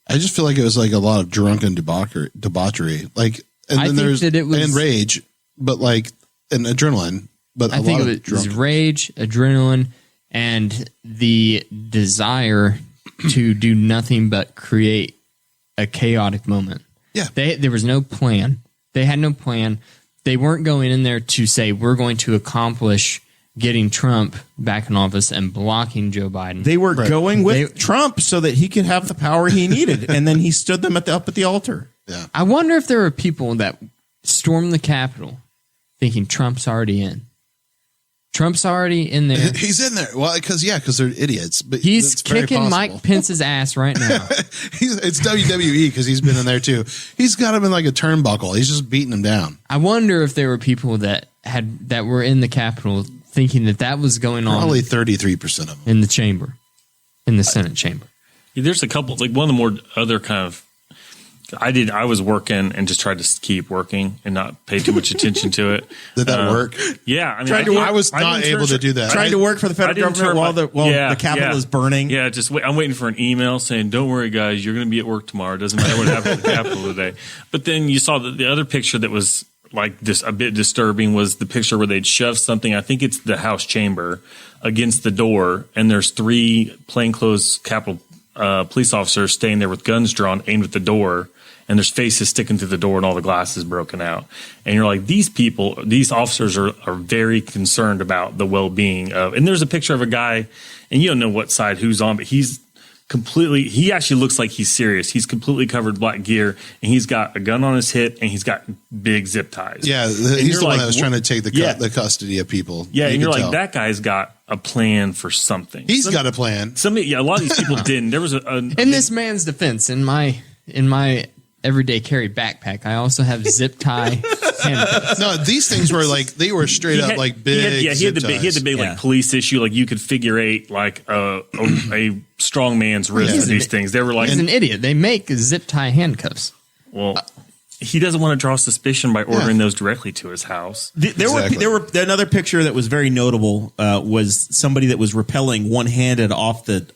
I just feel like it was like a lot of drunken debauchery. Like, and I then think there's that it was- and rage, but like and adrenaline. But I think it was rage, adrenaline, and the desire to do nothing but create a chaotic moment. Yeah. There was no plan. They had no plan. They weren't going in there to say, we're going to accomplish getting Trump back in office and blocking Joe Biden. They were going with Trump so that he could have the power he needed, and then he stood them up at the altar. Yeah. I wonder if there were people that stormed the Capitol thinking Trump's already in. Trump's already in there. He's in there. Well, because they're idiots. But He's it's very kicking possible. Mike Pence's ass right now. It's WWE because he's been in there too. He's got him in like a turnbuckle. He's just beating him down. I wonder if there were people that were in the Capitol thinking that was going on. Probably 33% of them in the chamber, in the Senate chamber. Yeah, there's a couple, like one of the more other kind of, I was working and just tried to keep working and not pay too much attention to it. Did that work? Yeah. I mean, I was not able to do that. Trying to work for the federal government while the Capitol is burning. Yeah, I'm waiting for an email saying, "Don't worry, guys, you're going to be at work tomorrow. It doesn't matter what happens at the Capitol today." But then you saw the other picture that was like this a bit disturbing was the picture where they'd shoved something. I think it's the House chamber against the door, and there's 3 plainclothes Capitol police officers staying there with guns drawn, aimed at the door. And there's faces sticking through the door and all the glass is broken out. And you're like, these officers are very concerned about the well-being of, and there's a picture of a guy, and you don't know what side who's on, but he actually looks like he's serious. He's completely covered black gear, and he's got a gun on his hip, and he's got big zip ties. Yeah, he's the one that was trying to take the custody of people. Yeah, and you're like, that guy's got a plan for something. He's got a plan. A lot of these people didn't. There was in this man's defense, in my everyday carry backpack, I also have zip tie handcuffs. No, these things were like they were straight up like big. He had the big like police issue. Like you could figure eight like a strong man's wrist for these things. They were like, he's an idiot. They make zip tie handcuffs. Well, he doesn't want to draw suspicion by ordering those directly to his house. There were another picture that was very notable was somebody that was rappelling one-handed off the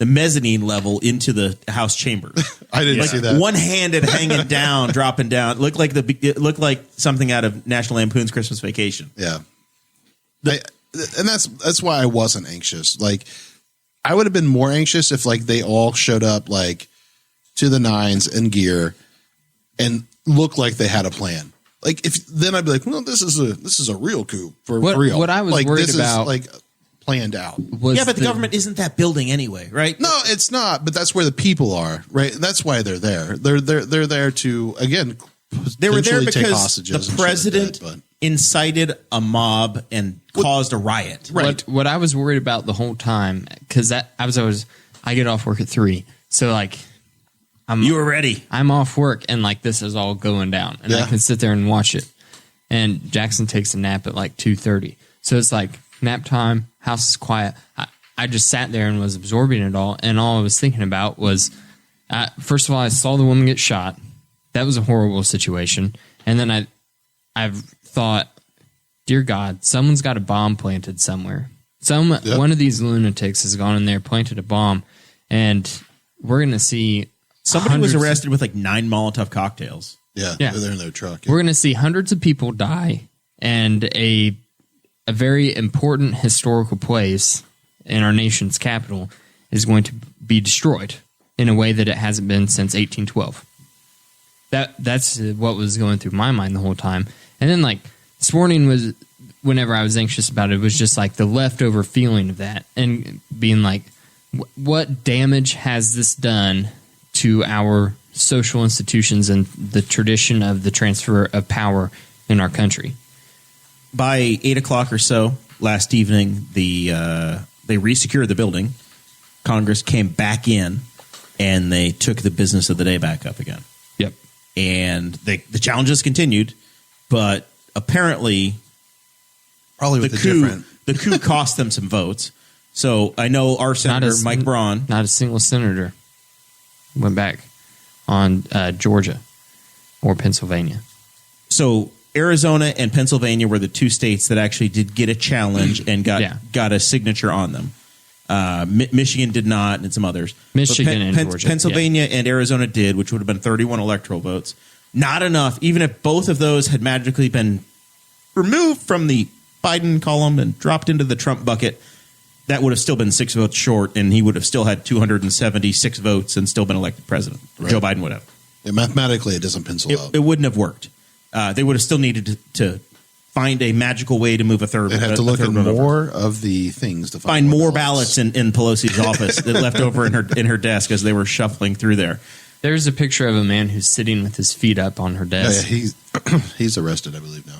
mezzanine level into the House chamber. I didn't see that. One-handed, hanging down, dropping down. It looked like something out of National Lampoon's Christmas Vacation. Yeah, and that's why I wasn't anxious. Like, I would have been more anxious if like they all showed up like to the nines in gear and looked like they had a plan. Like then I'd be like, well, this is a real coup for real. What I was like, worried this about, is like planned out. Yeah, but the government isn't that building anyway, right? No, it's not. But that's where the people are, right? That's why they're there. They're there to again. They were there take because hostages the president incited a mob and caused a riot. Right. What I was worried about the whole time, because I get off work at 3, so like You were ready. I'm off work and like this is all going down, and I can sit there and watch it. And Jackson takes a nap at like 2:30, so it's like nap time. House is quiet. I just sat there and was absorbing it all, and all I was thinking about was, first of all, I saw the woman get shot. That was a horrible situation. And then I've thought, dear God, someone's got a bomb planted somewhere. One of these lunatics has gone in there, planted a bomb, and we're going to see somebody was arrested with like 9 Molotov cocktails. Yeah. They're in their truck. Yeah. We're going to see hundreds of people die, and a very important historical place in our nation's capital is going to be destroyed in a way that it hasn't been since 1812. That's what was going through my mind the whole time. And then like this morning was, whenever I was anxious about it, was just like the leftover feeling of that and being like, what damage has this done to our social institutions and the tradition of the transfer of power in our country? By 8:00 or so last evening, they resecured the building. Congress came back in, and they took the business of the day back up again. Yep. And the challenges continued, but apparently, probably with the coup cost them some votes. So I know our senator Mike Braun, not a single senator went back on Georgia or Pennsylvania. So Arizona and Pennsylvania were the two states that actually did get a challenge and got a signature on them. Michigan did not, and some others. Michigan and Georgia. Pennsylvania and Arizona did, which would have been 31 electoral votes. Not enough. Even if both of those had magically been removed from the Biden column and dropped into the Trump bucket, that would have still been 6 votes short, and he would have still had 276 votes and still been elected president. Right. Joe Biden would have. Yeah, mathematically, it doesn't pencil out. It wouldn't have worked. They would have still needed to find a magical way to move a third. They'd have to look at more of the things to find more ballots in Pelosi's office that left over in her desk as they were shuffling through there. There's a picture of a man who's sitting with his feet up on her desk. Yeah, he's arrested, I believe, now.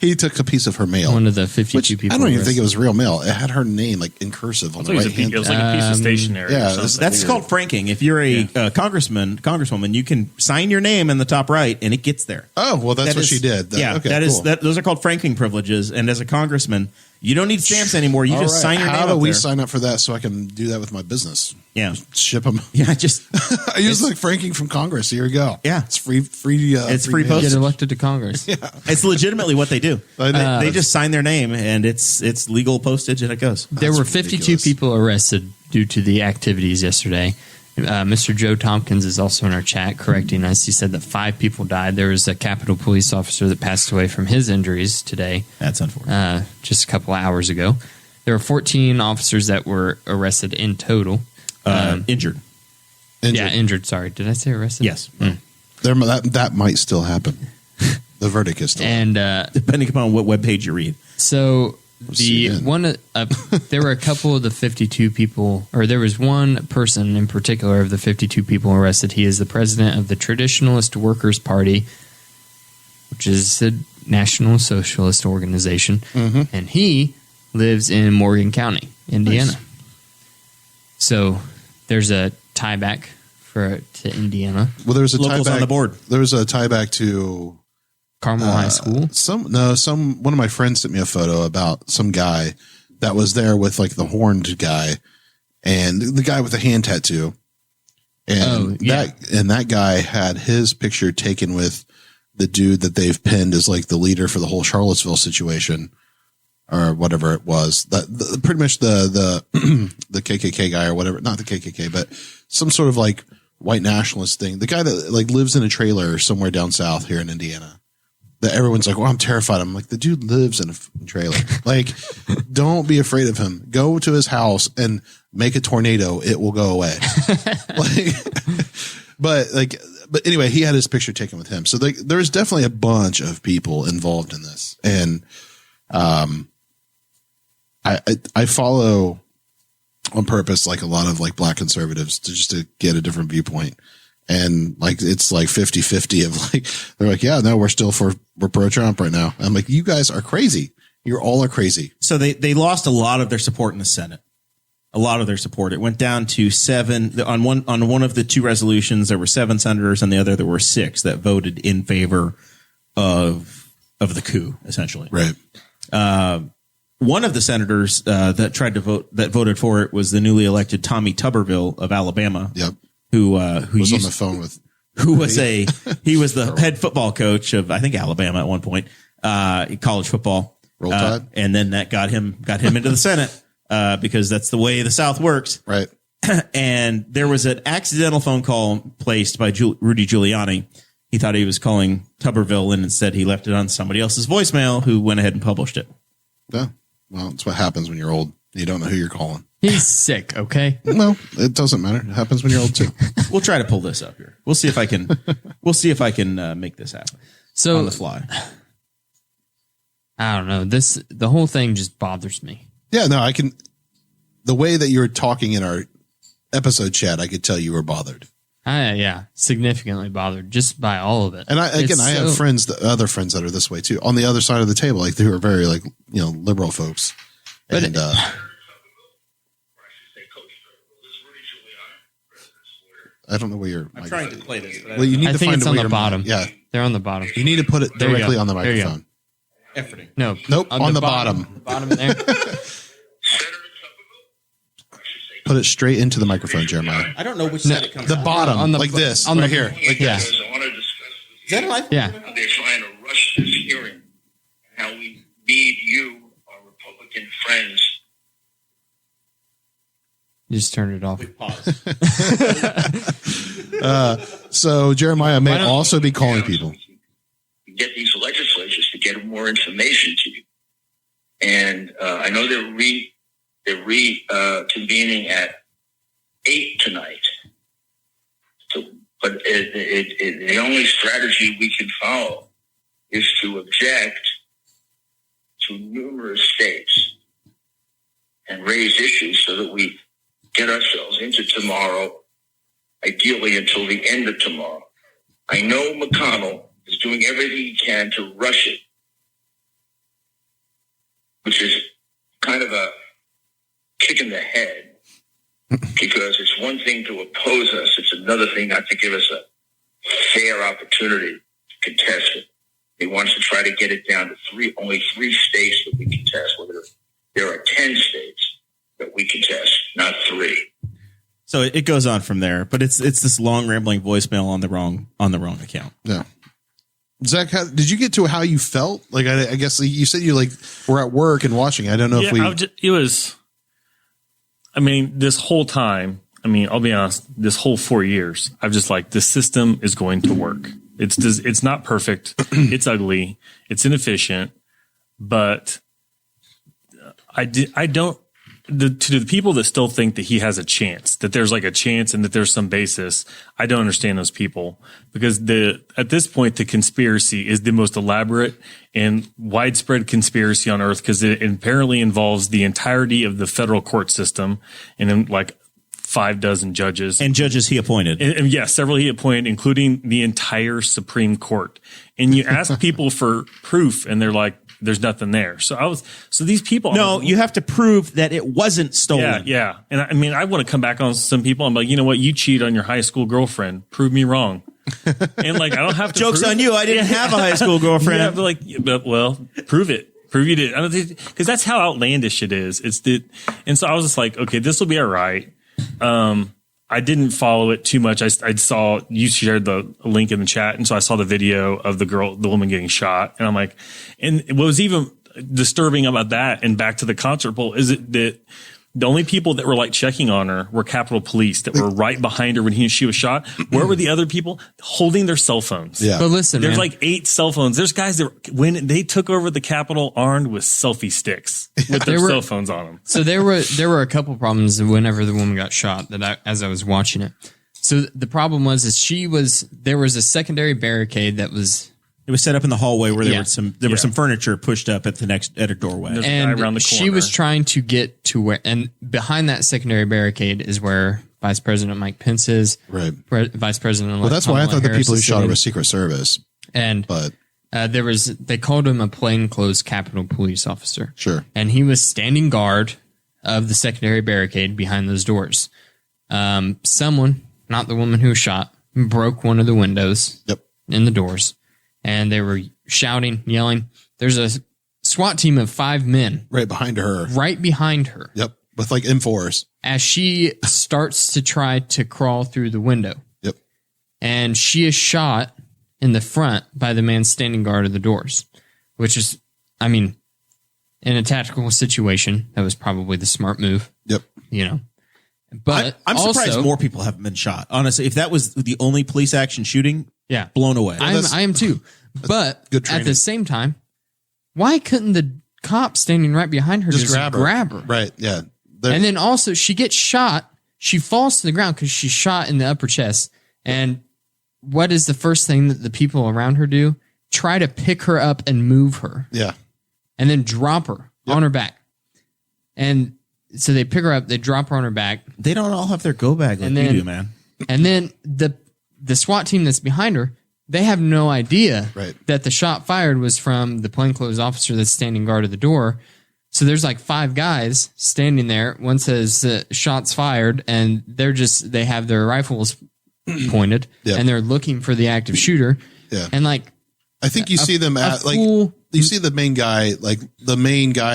He took a piece of her mail. One of the 52 people. I don't even think it was real mail. It had her name like in cursive on the right hand. It was like a piece of stationery. Yeah, that's called franking. If you're a congresswoman, you can sign your name in the top right, and it gets there. Oh, well, that's what she did. Those are called franking privileges. And as a congressman, you don't need stamps anymore. You just sign your name. How do up we there. sign up for that so I can do that with my business? Yeah, ship them. Yeah, I use like franking from Congress. Here you go. Yeah, it's free. It's free postage. Get elected to Congress. Yeah, it's legitimately what they do. They just sign their name, and it's legal postage, and it goes. There were 52 people arrested due to the activities yesterday. Mr. Joe Tompkins is also in our chat correcting us. He said that 5 people died. There was a Capitol police officer that passed away from his injuries today. That's unfortunate. Just a couple of hours ago. There were 14 officers that were arrested in total. Injured. Yeah, injured. Sorry. Did I say arrested? Yes. That might still happen. The verdict is still and depending upon what webpage you read. So there were a couple of the 52 people, or there was one person in particular of the 52 people arrested. He is the president of the Traditionalist Workers' Party, which is a National Socialist organization, and he lives in Morgan County, Indiana. Nice. So there's a tie back to Indiana. Well, there was a Locals tie back on the board. There was a tie back to Carmel High School. One of my friends sent me a photo about some guy that was there with like the horned guy and the guy with the hand tattoo. And that guy had his picture taken with the dude that they've pinned as like the leader for the whole Charlottesville situation or whatever it was. Pretty much the KKK guy or whatever, not the KKK, but some sort of like white nationalist thing. The guy that like lives in a trailer somewhere down south here in Indiana. That everyone's like, well, I'm terrified. I'm like, the dude lives in a trailer. Like, don't be afraid of him. Go to his house and make a tornado. It will go away. But anyway, he had his picture taken with him. So there's definitely a bunch of people involved in this. And, I follow on purpose, like a lot of like black conservatives to get a different viewpoint. And like, it's like 50-50 of like, they're like, yeah, no, we're pro-Trump right now. I'm like, you guys are crazy. You're all are crazy. So they lost a lot of their support in the Senate. A lot of their support. It went down to 7 on one of the 2 resolutions. There were 7 senators, and the other there were 6 that voted in favor of the coup, essentially. Right. One of the senators that voted for it was the newly elected Tommy Tuberville of Alabama. Yep. Who was on the phone with? He was the head football coach of, I think, Alabama at one point, college football. Roll Tide. And then that got him into the Senate because that's the way the South works. Right. And there was an accidental phone call placed by Rudy Giuliani. He thought he was calling Tuberville, and instead he left it on somebody else's voicemail, who went ahead and published it. Yeah. Well, it's what happens when you're old. You don't know who you're calling. He's sick, okay? No, it doesn't matter. It happens when you're old too. We'll try to pull this up here. We'll see if I can. Make this happen. So on the fly. I don't know. The whole thing just bothers me. Yeah, no, I can. The way that you were talking in our episode chat, I could tell you were bothered. Significantly bothered just by all of it. And I have other friends that are this way too, on the other side of the table, like who are very like liberal folks. But and I don't know where you're. I'm trying to play this. But well, you need I to think find it's a on way the bottom. Yeah, they're on the bottom. You need to put it directly on the microphone. Efforting. No, nope, on the bottom. The bottom there. Put it straight into the microphone, Jeremiah. I don't know which side it comes. The bottom, on the, like this, on right the, here, like this. I want to discuss Is that a life? Yeah. they're trying to rush this just turned it off. So Jeremiah may also be calling people. Get these legislatures to get more information to you. And I know they're reconvening at 8 tonight. So, but the only strategy we can follow is to object to numerous states and raise issues so that we get ourselves into tomorrow, ideally until the end of tomorrow. I know Mcconnell is doing everything he can to rush it, which is kind of a kick in the head, because it's one thing to oppose us. It's another thing not to give us a fair opportunity to contest it. He wants to try to get it down to only 3 states that we contest. There are 10 states that we contest, not 3. So it goes on from there, but it's this long rambling voicemail on the wrong account. Yeah. Zach, did you get to how you felt? Like, I guess you said you were at work and watching. I don't know if this whole time, I'll be honest, this whole 4 years, I've just the system is going to work. It's not perfect. It's ugly. It's inefficient, but to the people that still think that he has a chance, that there's a chance and that there's some basis, I don't understand those people, because at this point, the conspiracy is the most elaborate and widespread conspiracy on earth, because it apparently involves the entirety of the federal court system and then 5 dozen judges. And judges he appointed. And yes, several he appointed, including the entire Supreme Court. And you ask people for proof and they're like, there's nothing there. So these people. No, you have to prove that it wasn't stolen. Yeah. And I want to come back on some people. I'm like, you know what? You cheat on your high school girlfriend. Prove me wrong. And I don't have to. Joke's on you. I didn't have a high school girlfriend. Yeah, well, prove it. Prove you did. Because that's how outlandish it is. And so I was just like, okay, this will be all right. I didn't follow it too much. I saw you shared the link in the chat. And so I saw the video of the woman getting shot. And I'm like, and what was even disturbing about that and back to the concert bowl is that the only people that were checking on her were Capitol Police that were right behind her when she was shot. Where were the other people holding their cell phones? Yeah. But listen, there's man, 8 cell phones. There's guys that when they took over the Capitol armed with selfie sticks with their cell phones on them. So there were a couple problems whenever the woman got shot as I was watching it. So the problem was there was a secondary barricade that was. It was set up in the hallway where there was some furniture pushed up at a doorway. There's a guy around the corner. She was trying to get to where, and behind that secondary barrière is where Vice President Mike Pence is. Right. Vice President. Well, that's why I thought the people who shot her was Secret Service. But they called him a plainclothes Capitol Police officer. Sure. And he was standing guard of the secondary barricade behind those doors. Someone, not the woman who was shot, broke one of the windows in the doors. And they were shouting, yelling. There's a SWAT team of 5 men. Right behind her. Yep. With M4s. As she starts to try to crawl through the window. Yep. And she is shot in the front by the man standing guard of the doors. Which is, in a tactical situation, that was probably the smart move. Yep. But I'm surprised more people haven't been shot. Honestly, if that was the only police action shooting, blown away. I am too. But at the same time, why couldn't the cop standing right behind her just grab her? Right, yeah. And then also, she gets shot. She falls to the ground because she's shot in the upper chest. And what is the first thing that the people around her do? Try to pick her up and move her. Yeah. And then drop her on her back. And so they pick her up, they drop her on her back. They don't all have their go bag like you do, man. And then the SWAT team that's behind her, they have no idea that the shot fired was from the plainclothes officer that's standing guard at the door. So there's 5 guys standing there. One says shots fired, and they have their rifles pointed, and they're looking for the active shooter. Yeah. And I think you see them at you see the main guy,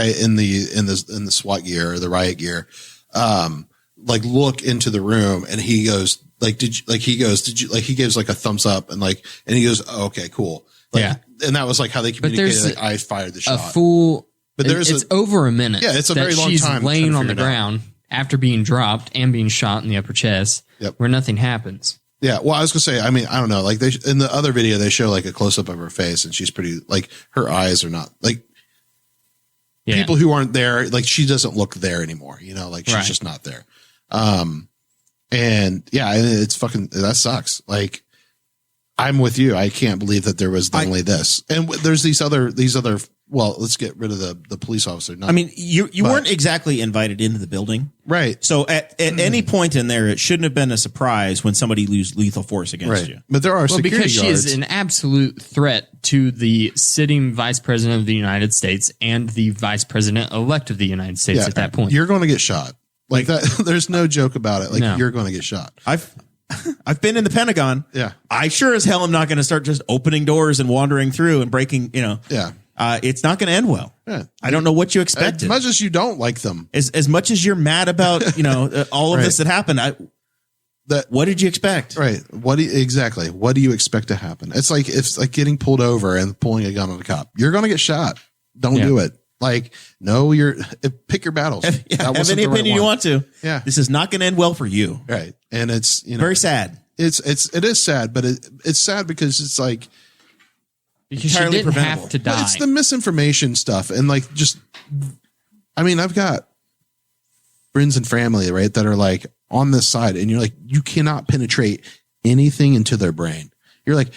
in the SWAT gear or the riot gear, look into the room, and he goes, he gives a thumbs up and he goes, oh, okay, cool. And that was how they communicated. I fired the shot. But it's over a minute. Yeah, it's a very long time. She's laying on the ground after being dropped and being shot in the upper chest, where nothing happens. Yeah. Well, I was gonna say, I mean, I don't know. Like in the other video, they show like a close up of her face, and she's pretty, like, her eyes are not like people who aren't there. Like, she doesn't look there anymore. You know, like she's just not there. And yeah, it's fucking, that sucks. Like, I'm with you. I can't believe that there was only this. And there's these other, well, let's get rid of the police officer. I mean, you weren't exactly invited into the building. Right. So at any point in there, it shouldn't have been a surprise when somebody used lethal force against you. But there are security because she guards. is an absolute threat to the sitting vice president of the United States and the vice president elect of the United States at that point. You're going to get shot. Like that. There's no joke about it. Like, you're going to get shot. I've been in the Pentagon. Yeah. I sure as hell am not going to start just opening doors and wandering through and breaking, you know. Yeah. It's not going to end well. Yeah. I don't know what you expected. As much as you don't like them. As much as you're mad about, you know, all of this that happened, what did you expect? Right. What do you expect to happen? It's like getting pulled over and pulling a gun on a cop. You're going to get shot. Don't do it. Like, no, pick your battles. Have any opinion you want to. Yeah. This is not going to end well for you. Right. And it's, you know, very sad. It is sad, but it's sad because it's like, because she didn't have to die. It's the misinformation stuff. And like, just, I mean, I've got friends and family, right, that are like on this side, and you're like, you cannot penetrate anything into their brain. You're like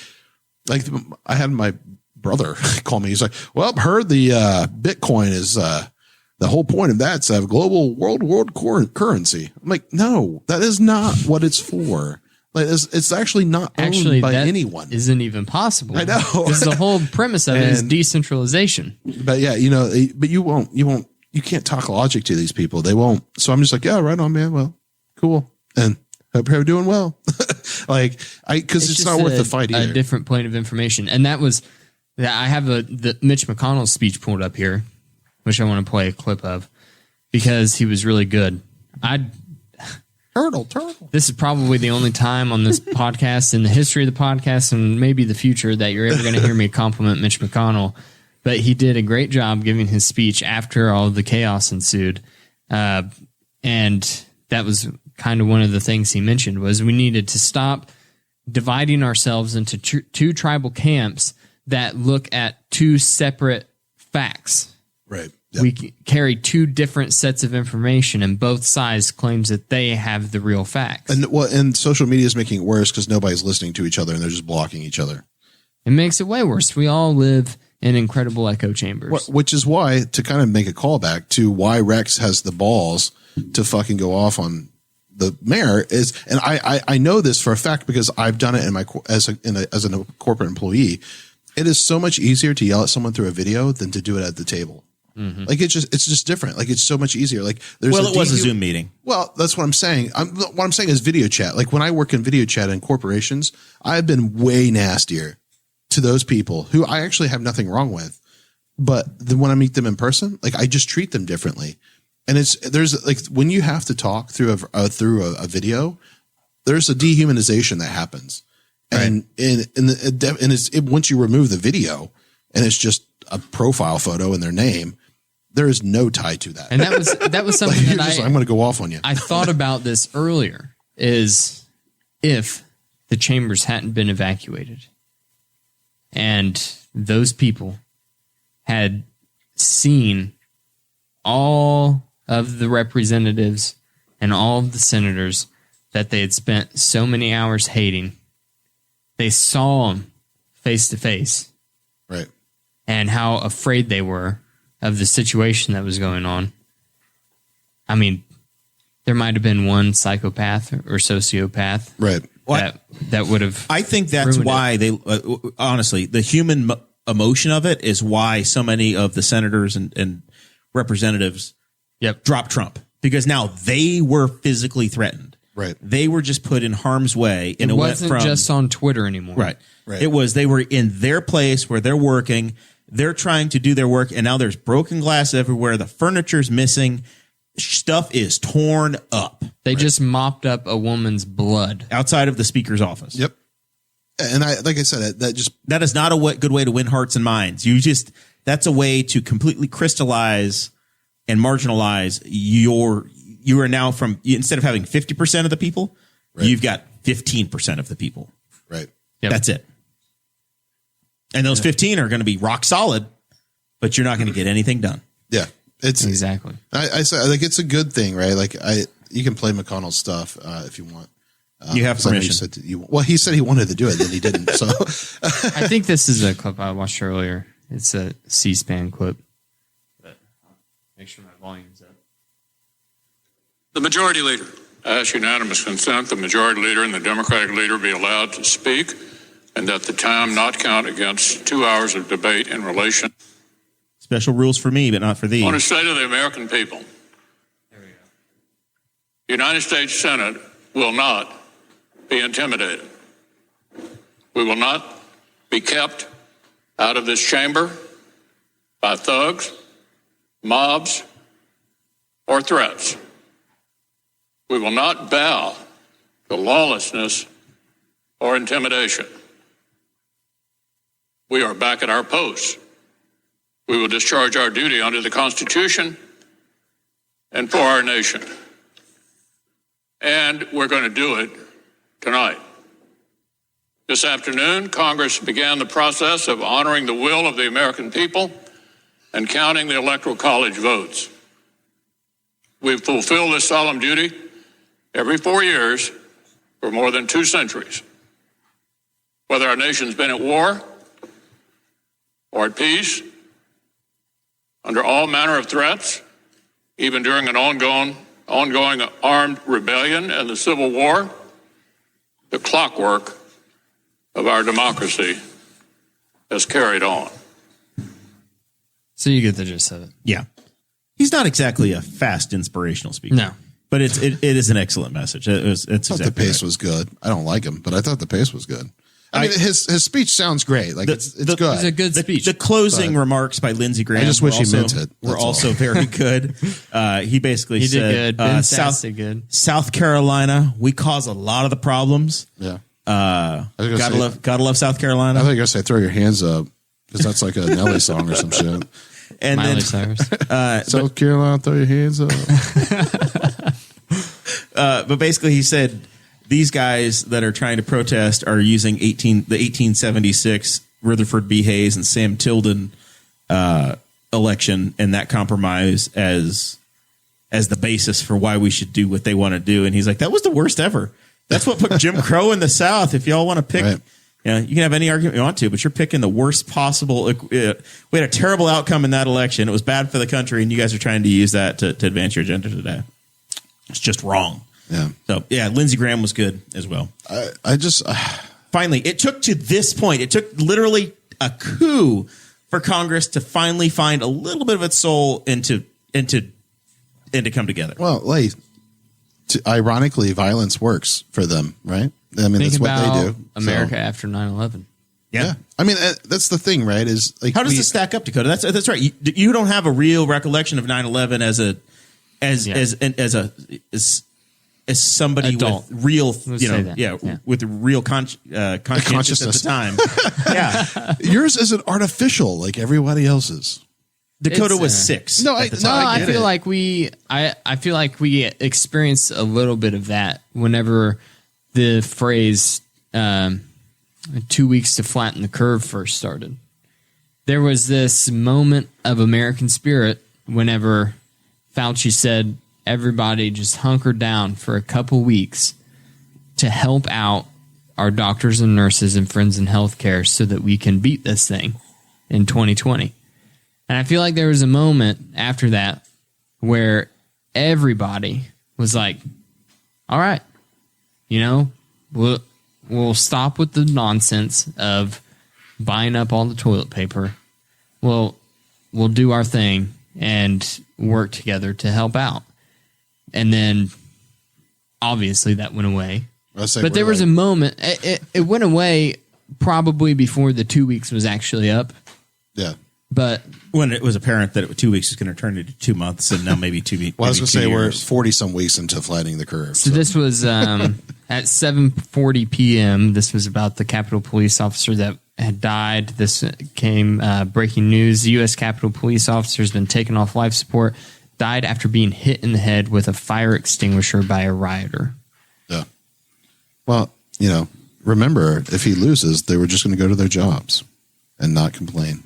I had my brother call me. He's like, well, I've heard the Bitcoin is the whole point of that's a global world currency. I'm like, no, that is not what it's for. Like, it's actually not owned by anyone. Isn't even possible. I know. Because the whole premise of it is decentralization. But yeah, you know, but you can't talk logic to these people. They won't. So I'm just like, yeah, right on, man. Well, cool. And hope you're doing well. Because it's not worth the fight either. A different point of information. And that was, I have the Mitch Mcconnell speech pulled up here, which I want to play a clip of because he was really good. Turtle. This is probably the only time on this podcast in the history of the podcast and maybe the future that you're ever going to hear me compliment Mitch McConnell. But he did a great job giving his speech after all the chaos ensued. And that was kind of one of the things he mentioned was we needed to stop dividing ourselves into two tribal camps that look at two separate facts. Right. Yep. We carry two different sets of information, and both sides claims that they have the real facts. And social media is making it worse because nobody's listening to each other and they're just blocking each other. It makes it way worse. We all live in incredible echo chambers. Which is why, to kind of make a callback to why Rex has the balls to fucking go off on the mayor is, and I know this for a fact because I've done it as a corporate employee. It is so much easier to yell at someone through a video than to do it at the table. Mm-hmm. Like it's just different. Like it's so much easier. Like it was a Zoom meeting. Well, that's what I'm saying. What I'm saying is video chat. Like when I work in video chat in corporations, I've been way nastier to those people who I actually have nothing wrong with. But then when I meet them in person, like I just treat them differently. And there's like when you have to talk through a video, there's a dehumanization that happens. Right. And once you remove the video and it's just a profile photo and their name, there is no tie to that. And that was something like I'm going to go off on you. I thought about this earlier is if the chambers hadn't been evacuated and those people had seen all of the representatives and all of the senators that they had spent so many hours hating, they saw them face to face. Right. And how afraid they were of the situation that was going on. I mean, there might have been one psychopath or sociopath, right? That would have. I think that's why they honestly the human emotion of it is why so many of the senators and representatives dropped Trump because now they were physically threatened. Right. They were just put in harm's way, and it wasn't just on Twitter anymore. Right. It was they were in their place where they're working. They're trying to do their work, and now there's broken glass everywhere. The furniture's missing. Stuff is torn up. They just mopped up a woman's blood outside of the speaker's office. Yep. And like I said, that is not a good way to win hearts and minds. That's a way to completely crystallize and marginalize you are now instead of having 50% of the people, Right. you've got 15% of the people. Right. Yep. That's it. And those 15 are going to be rock solid, but you're not going to get anything done. Yeah. It's Exactly. I say like it's a good thing, right? Like you can play McConnell's stuff if you want. You have 'cause I know permission. He said he wanted to do it, then he didn't. So I think this is a clip I watched earlier. It's a C-SPAN clip. But make sure my volume's up. The majority leader. I ask unanimous consent the majority leader and the Democratic leader be allowed to speak and that the time not count against 2 hours of debate in relation. Special rules for me, but not for thee. I want to say to the American people, there we go. The United States Senate will not be intimidated. We will not be kept out of this chamber by thugs, mobs, or threats. We will not bow to lawlessness or intimidation. We are back at our posts. We will discharge our duty under the Constitution and for our nation. And we're going to do it tonight. This afternoon, Congress began the process of honoring the will of the American people and counting the Electoral College votes. We've fulfilled this solemn duty every 4 years for more than 2 centuries. Whether our nation's been at war or at peace, under all manner of threats, even during an ongoing armed rebellion and the Civil War, the clockwork of our democracy has carried on. So you get the gist of it. Yeah. He's not exactly a fast inspirational speaker. No. But it is an excellent message. It's I thought exactly the pace right. was good. I don't like him, but I thought the pace was good. I mean, his speech sounds great. Like it's good. It's a good speech. The closing remarks by Lindsey Graham. I just wish he meant it. Were That's also all. very good. He basically He said, did good. Ben Sass did good. South Carolina, we cause a lot of the problems. Yeah. Gotta love South I Carolina. thought you were going to say throw your hands up because that's like a Nelly song or some shit. And Miley then Cyrus. South Carolina, throw your hands up. but basically he said these guys that are trying to protest are using the 1876 Rutherford B. Hayes and Sam Tilden election and that compromise as the basis for why we should do what they want to do. And he's like, that was the worst ever. That's what put Jim Crow in the South. If y'all want to pick, Right. you can have any argument you want to, but you're picking the worst possible. We had a terrible outcome in that election. It was bad for the country, and you guys are trying to use that to advance your agenda today. It's just wrong. Yeah. So, yeah, Lindsey Graham was good as well. I just Finally, it took to this point. It took literally a coup for Congress to finally find a little bit of its soul and to come together. well, like ironically, violence works for them, right? I mean, Think that's what about they do. America So, after 9/11. Yeah. I mean, that's the thing, right? Is like How does this stack up, Dakota? That's right. You don't have a real recollection of 9/11 as somebody Adult. with real, Let's say that. yeah, Yeah. with real consciousness at the time. Yeah. yours isn't artificial like everybody else's. Dakota It's, was 6. No, at the No, time. I get feel it. like I feel like we experienced a little bit of that whenever the phrase 2 weeks to flatten the curve first started. There was this moment of American spirit whenever Fauci said everybody just hunker down for a couple weeks to help out our doctors and nurses and friends in healthcare so that we can beat this thing in 2020. And I feel like there was a moment after that where everybody was like, all right, we'll stop with the nonsense of buying up all the toilet paper. We'll do our thing and work together to help out. And then obviously that went away. But there was a moment, it went away probably before the 2 weeks was actually up. Yeah. But when it was apparent that 2 weeks was going to turn into 2 months, and now maybe 2 weeks. Well, I was going to say we're years. 40 some weeks into flattening the curve. So this was at 7:40 p.m. This was about the Capitol Police officer that had died. This came breaking news. The U.S. Capitol Police officer has been taken off life support died after being hit in the head with a fire extinguisher by a rioter. Yeah. Well, remember, if he loses, they were just going to go to their jobs and not complain.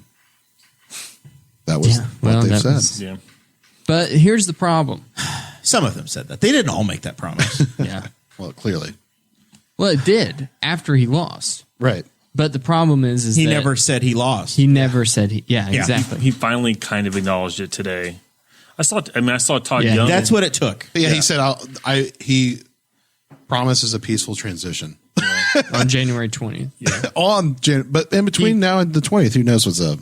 That was what they've said. Yeah. But here's the problem. Some of them said that. They didn't all make that promise. Yeah. Well, clearly. Well, it did after he lost. Right. But the problem is He that never said he lost. he never said he. Yeah, exactly. He finally kind of acknowledged it today. I saw Todd Yeah. Young. That's what it took. But he said, he promises a peaceful transition. On January 20th. Yeah. But in between now and the 20th, who knows what's up?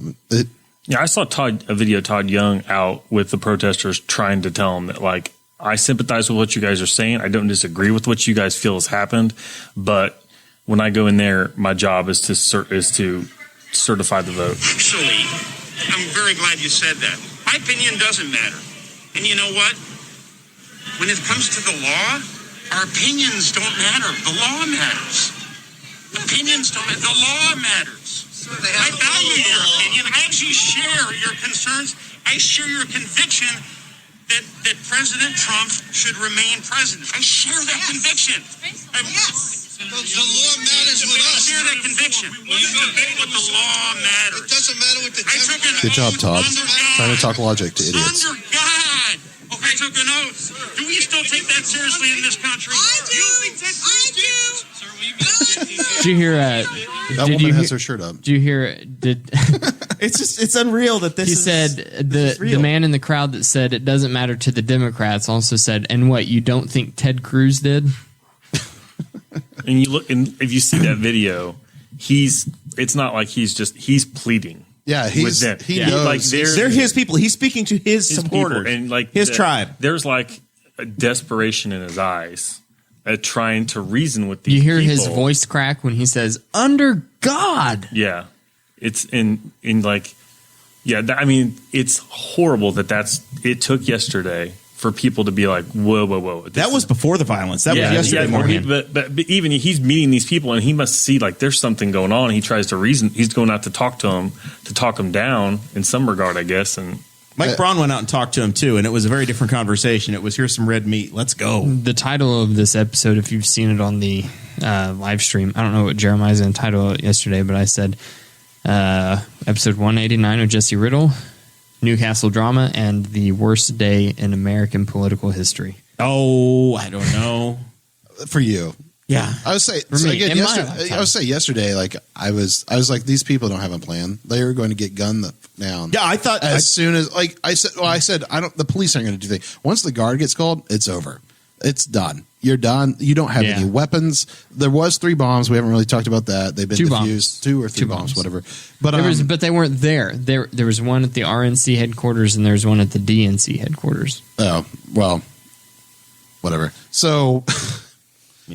I saw a video of Todd Young out with the protesters trying to tell him that, like, I sympathize with what you guys are saying. I don't disagree with what you guys feel has happened. But when I go in there, my job is to certify the vote. Actually, I'm very glad you said that. My opinion doesn't matter. And you know what? When it comes to the law, our opinions don't matter. The law matters. Opinions don't matter. The law matters. I value your opinion. I actually share your concerns. I share your conviction that President Trump should remain president. I share that conviction. Yes. The law matters with I us. share that conviction. But the law matters. It doesn't matter what the I took an Good job, oath Todd. under God. Trying to talk logic to idiots. Under God. I took an oath. Do we still take that seriously in this country? I do. Did you hear That woman has her shirt up. Did you hear It's unreal that this he is said the man in the crowd that said it doesn't matter to the Democrats also said, and what, you don't think Ted Cruz did? And you look, and if you see that video, it's not like he's pleading. Yeah, with them. he knows. Like they're his people. He's speaking to his supporters people, and like his tribe. There's like a desperation in his eyes at trying to reason with these You hear people. his voice crack when he says, under God. Yeah. It's in like, yeah, I mean, it's horrible it took yesterday for people to be like, whoa. That was before the violence. That was yesterday morning. But even he's meeting these people and he must see like there's something going on. He tries to reason. He's going out to talk to them, to talk them down in some regard, I guess. And Mike Braun went out and talked to him too, and it was a very different conversation. It was, here's some red meat. Let's go. The title of this episode, if you've seen it on the live stream, I don't know what Jeremiah's going to title it yesterday, but I said episode 189 of Jesse Riddle, Newcastle drama, and the worst day in American political history. Oh, I don't know. For you. Yeah. I would say, me, in my yesterday, I would say yesterday, like I was like, these people don't have a plan. They are going to get gunned down. Yeah, I thought soon as like I said, the police aren't going to do things. Once the guard gets called, it's over. It's done. You're done. You don't have any weapons. There was 3 bombs. We haven't really talked about that. They've been defused. 2 or 3 bombs, whatever. But but they weren't there. There was one at the RNC headquarters and there's one at the DNC headquarters. Oh, well, whatever. So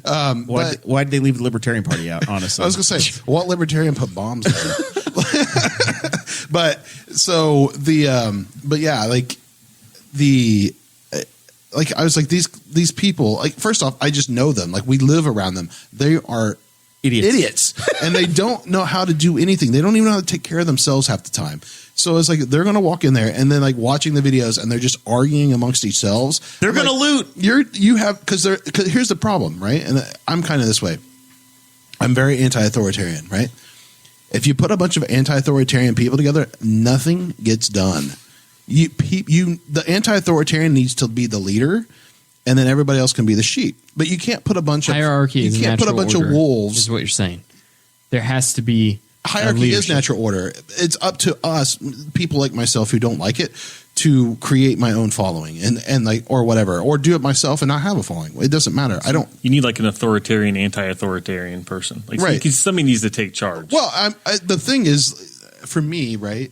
why did they leave the Libertarian Party out, honestly? I was going to say, what libertarian put bombs there? But yeah, like I was like, these people, like, first off, I just know them. Like, we live around them. They are idiots. And they don't know how to do anything. They don't even know how to take care of themselves half the time. So it's like, they're going to walk in there and then like watching the videos and they're just arguing amongst themselves. They're going to loot. Cause here's the problem, right? And I'm kind of this way. I'm very anti-authoritarian, right? If you put a bunch of anti-authoritarian people together, nothing gets done. The anti-authoritarian needs to be the leader, and then everybody else can be the sheep. But you can't put a bunch of hierarchy. You can't put a bunch of wolves. Is what you're saying. There has to be hierarchy. Is natural order. It's up to us, people like myself who don't like it, to create my own following and like or whatever, or do it myself and not have a following. It doesn't matter. I don't. You need like an authoritarian, anti-authoritarian person, like, right? Somebody needs to take charge. Well, the thing is, for me, right?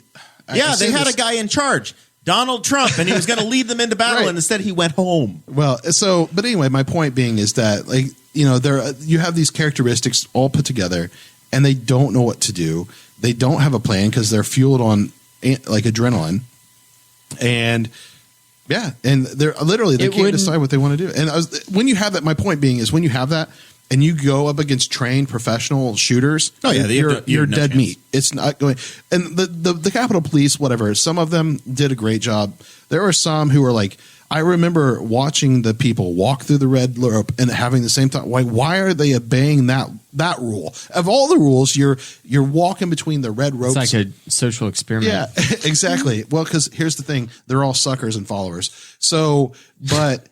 Yeah, they had a guy in charge, Donald Trump, and he was going to lead them into battle, right. And instead he went home. Well, but anyway, my point being is that, like, you know, you have these characteristics all put together, and they don't know what to do. They don't have a plan because they're fueled on like adrenaline, and they're literally they can't decide what they want to do. And when you have that, my point being is when you have that, and you go up against trained professional shooters, you're no dead chance. meat. It's not going. And the Capitol Police, whatever, some of them did a great job. There were some who were like, I remember watching the people walk through the red rope and having the same thought. Why are they obeying that rule? Of all the rules, you're walking between the red ropes. It's like a social experiment. Yeah, exactly. Well, because here's the thing: they're all suckers and followers. But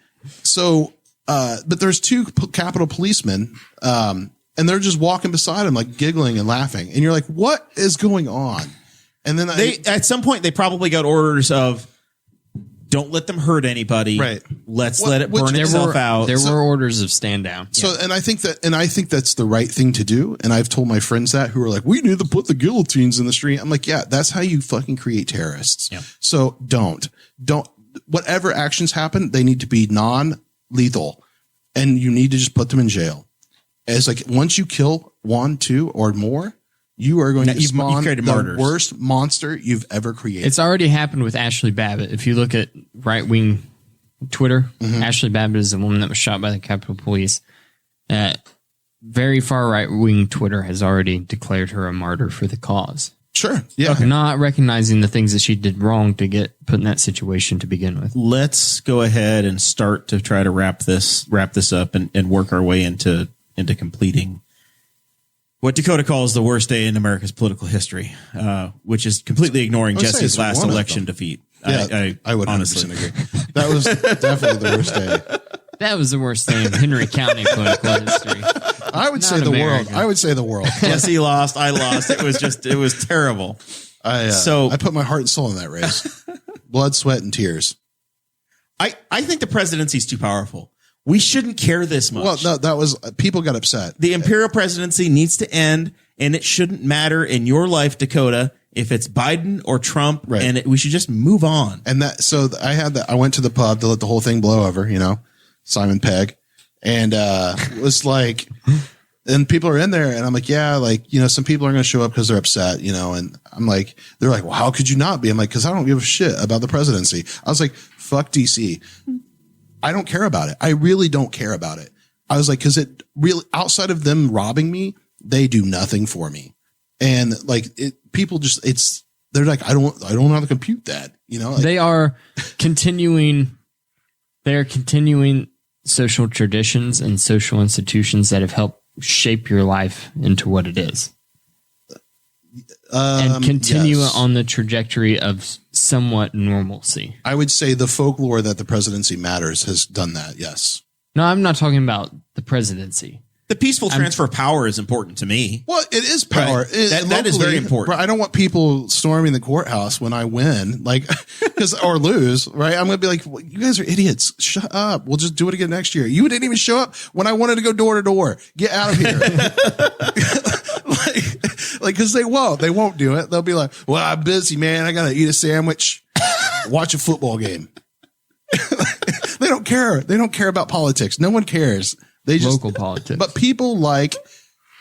there's two Capitol policemen, and they're just walking beside him, like giggling and laughing, and you're like, "What is going on?" And then at some point they probably got orders of, don't let them hurt anybody. Right. Let's let it burn itself out. There were orders of stand down. So, and I think that's the right thing to do. And I've told my friends that who are like, we need to put the guillotines in the street. I'm like, yeah, that's how you fucking create terrorists. Yeah. So don't, whatever actions happen, they need to be non-lethal and you need to just put them in jail. It's like, once you kill 1, 2 or more, you are going to spawn the worst monster you've ever created. It's already happened with Ashley Babbitt. If you look at right-wing Twitter, Ashley Babbitt is the woman that was shot by the Capitol Police. Very far right-wing Twitter has already declared her a martyr for the cause. Sure. Yeah. Not recognizing the things that she did wrong to get put in that situation to begin with. Let's go ahead and start to try to wrap this up and work our way into completing what Dakota calls the worst day in America's political history, which is completely ignoring Jesse's last election defeat. Yeah, I would honestly agree. That was definitely the worst day. That was the worst day in Henry County political history. I would say the world. I would say the world. Jesse lost. I lost. It was terrible. I put my heart and soul in that race. Blood, sweat, and tears. I think the presidency is too powerful. We shouldn't care this much. Well, no, that was people got upset. The imperial presidency needs to end, and it shouldn't matter in your life, Dakota, if it's Biden or Trump, right. And we should just move on. And I went to the pub to let the whole thing blow over, Simon Pegg, and it was like, and people are in there, and I'm like, yeah, like, some people are going to show up because they're upset, and I'm like, they're like, well, how could you not be? I'm like, because I don't give a shit about the presidency. I was like, fuck DC. I don't care about it. I really don't care about it. I was like, because it really, outside of them robbing me, they do nothing for me. And like they're like, I don't know how to compute that, Like, they are continuing social traditions and social institutions that have helped shape your life into what it is. And continue on the trajectory of somewhat normalcy. I would say the folklore that the presidency matters has done that. Yes. No, I'm not talking about the presidency. The peaceful transfer of power is important to me. Well, it is power. Right. That is very important. I don't want people storming the courthouse when I win, or lose, right? I'm going to be like, well, you guys are idiots. Shut up. We'll just do it again next year. You didn't even show up when I wanted to go door to door. Get out of here. Because they won't do it. They'll be like, well, I'm busy, man. I got to eat a sandwich, watch a football game. They don't care. They don't care about politics. No one cares. They just local politics. But people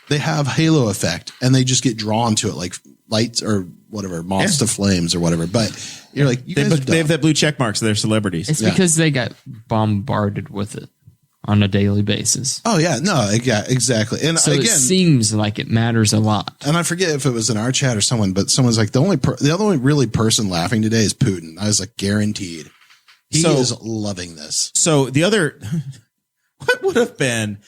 they have halo effect and they just get drawn to it, like lights or whatever, moths to flames or whatever. But you're like, they have that blue check mark, so they're celebrities. It's because they got bombarded with it on a daily basis. Oh yeah, no, yeah, exactly. And so again, it seems like it matters a lot. And I forget if it was in our chat or someone, but someone's like, the only really person laughing today is Putin. I was like, guaranteed. He is loving this. So the other, what would have been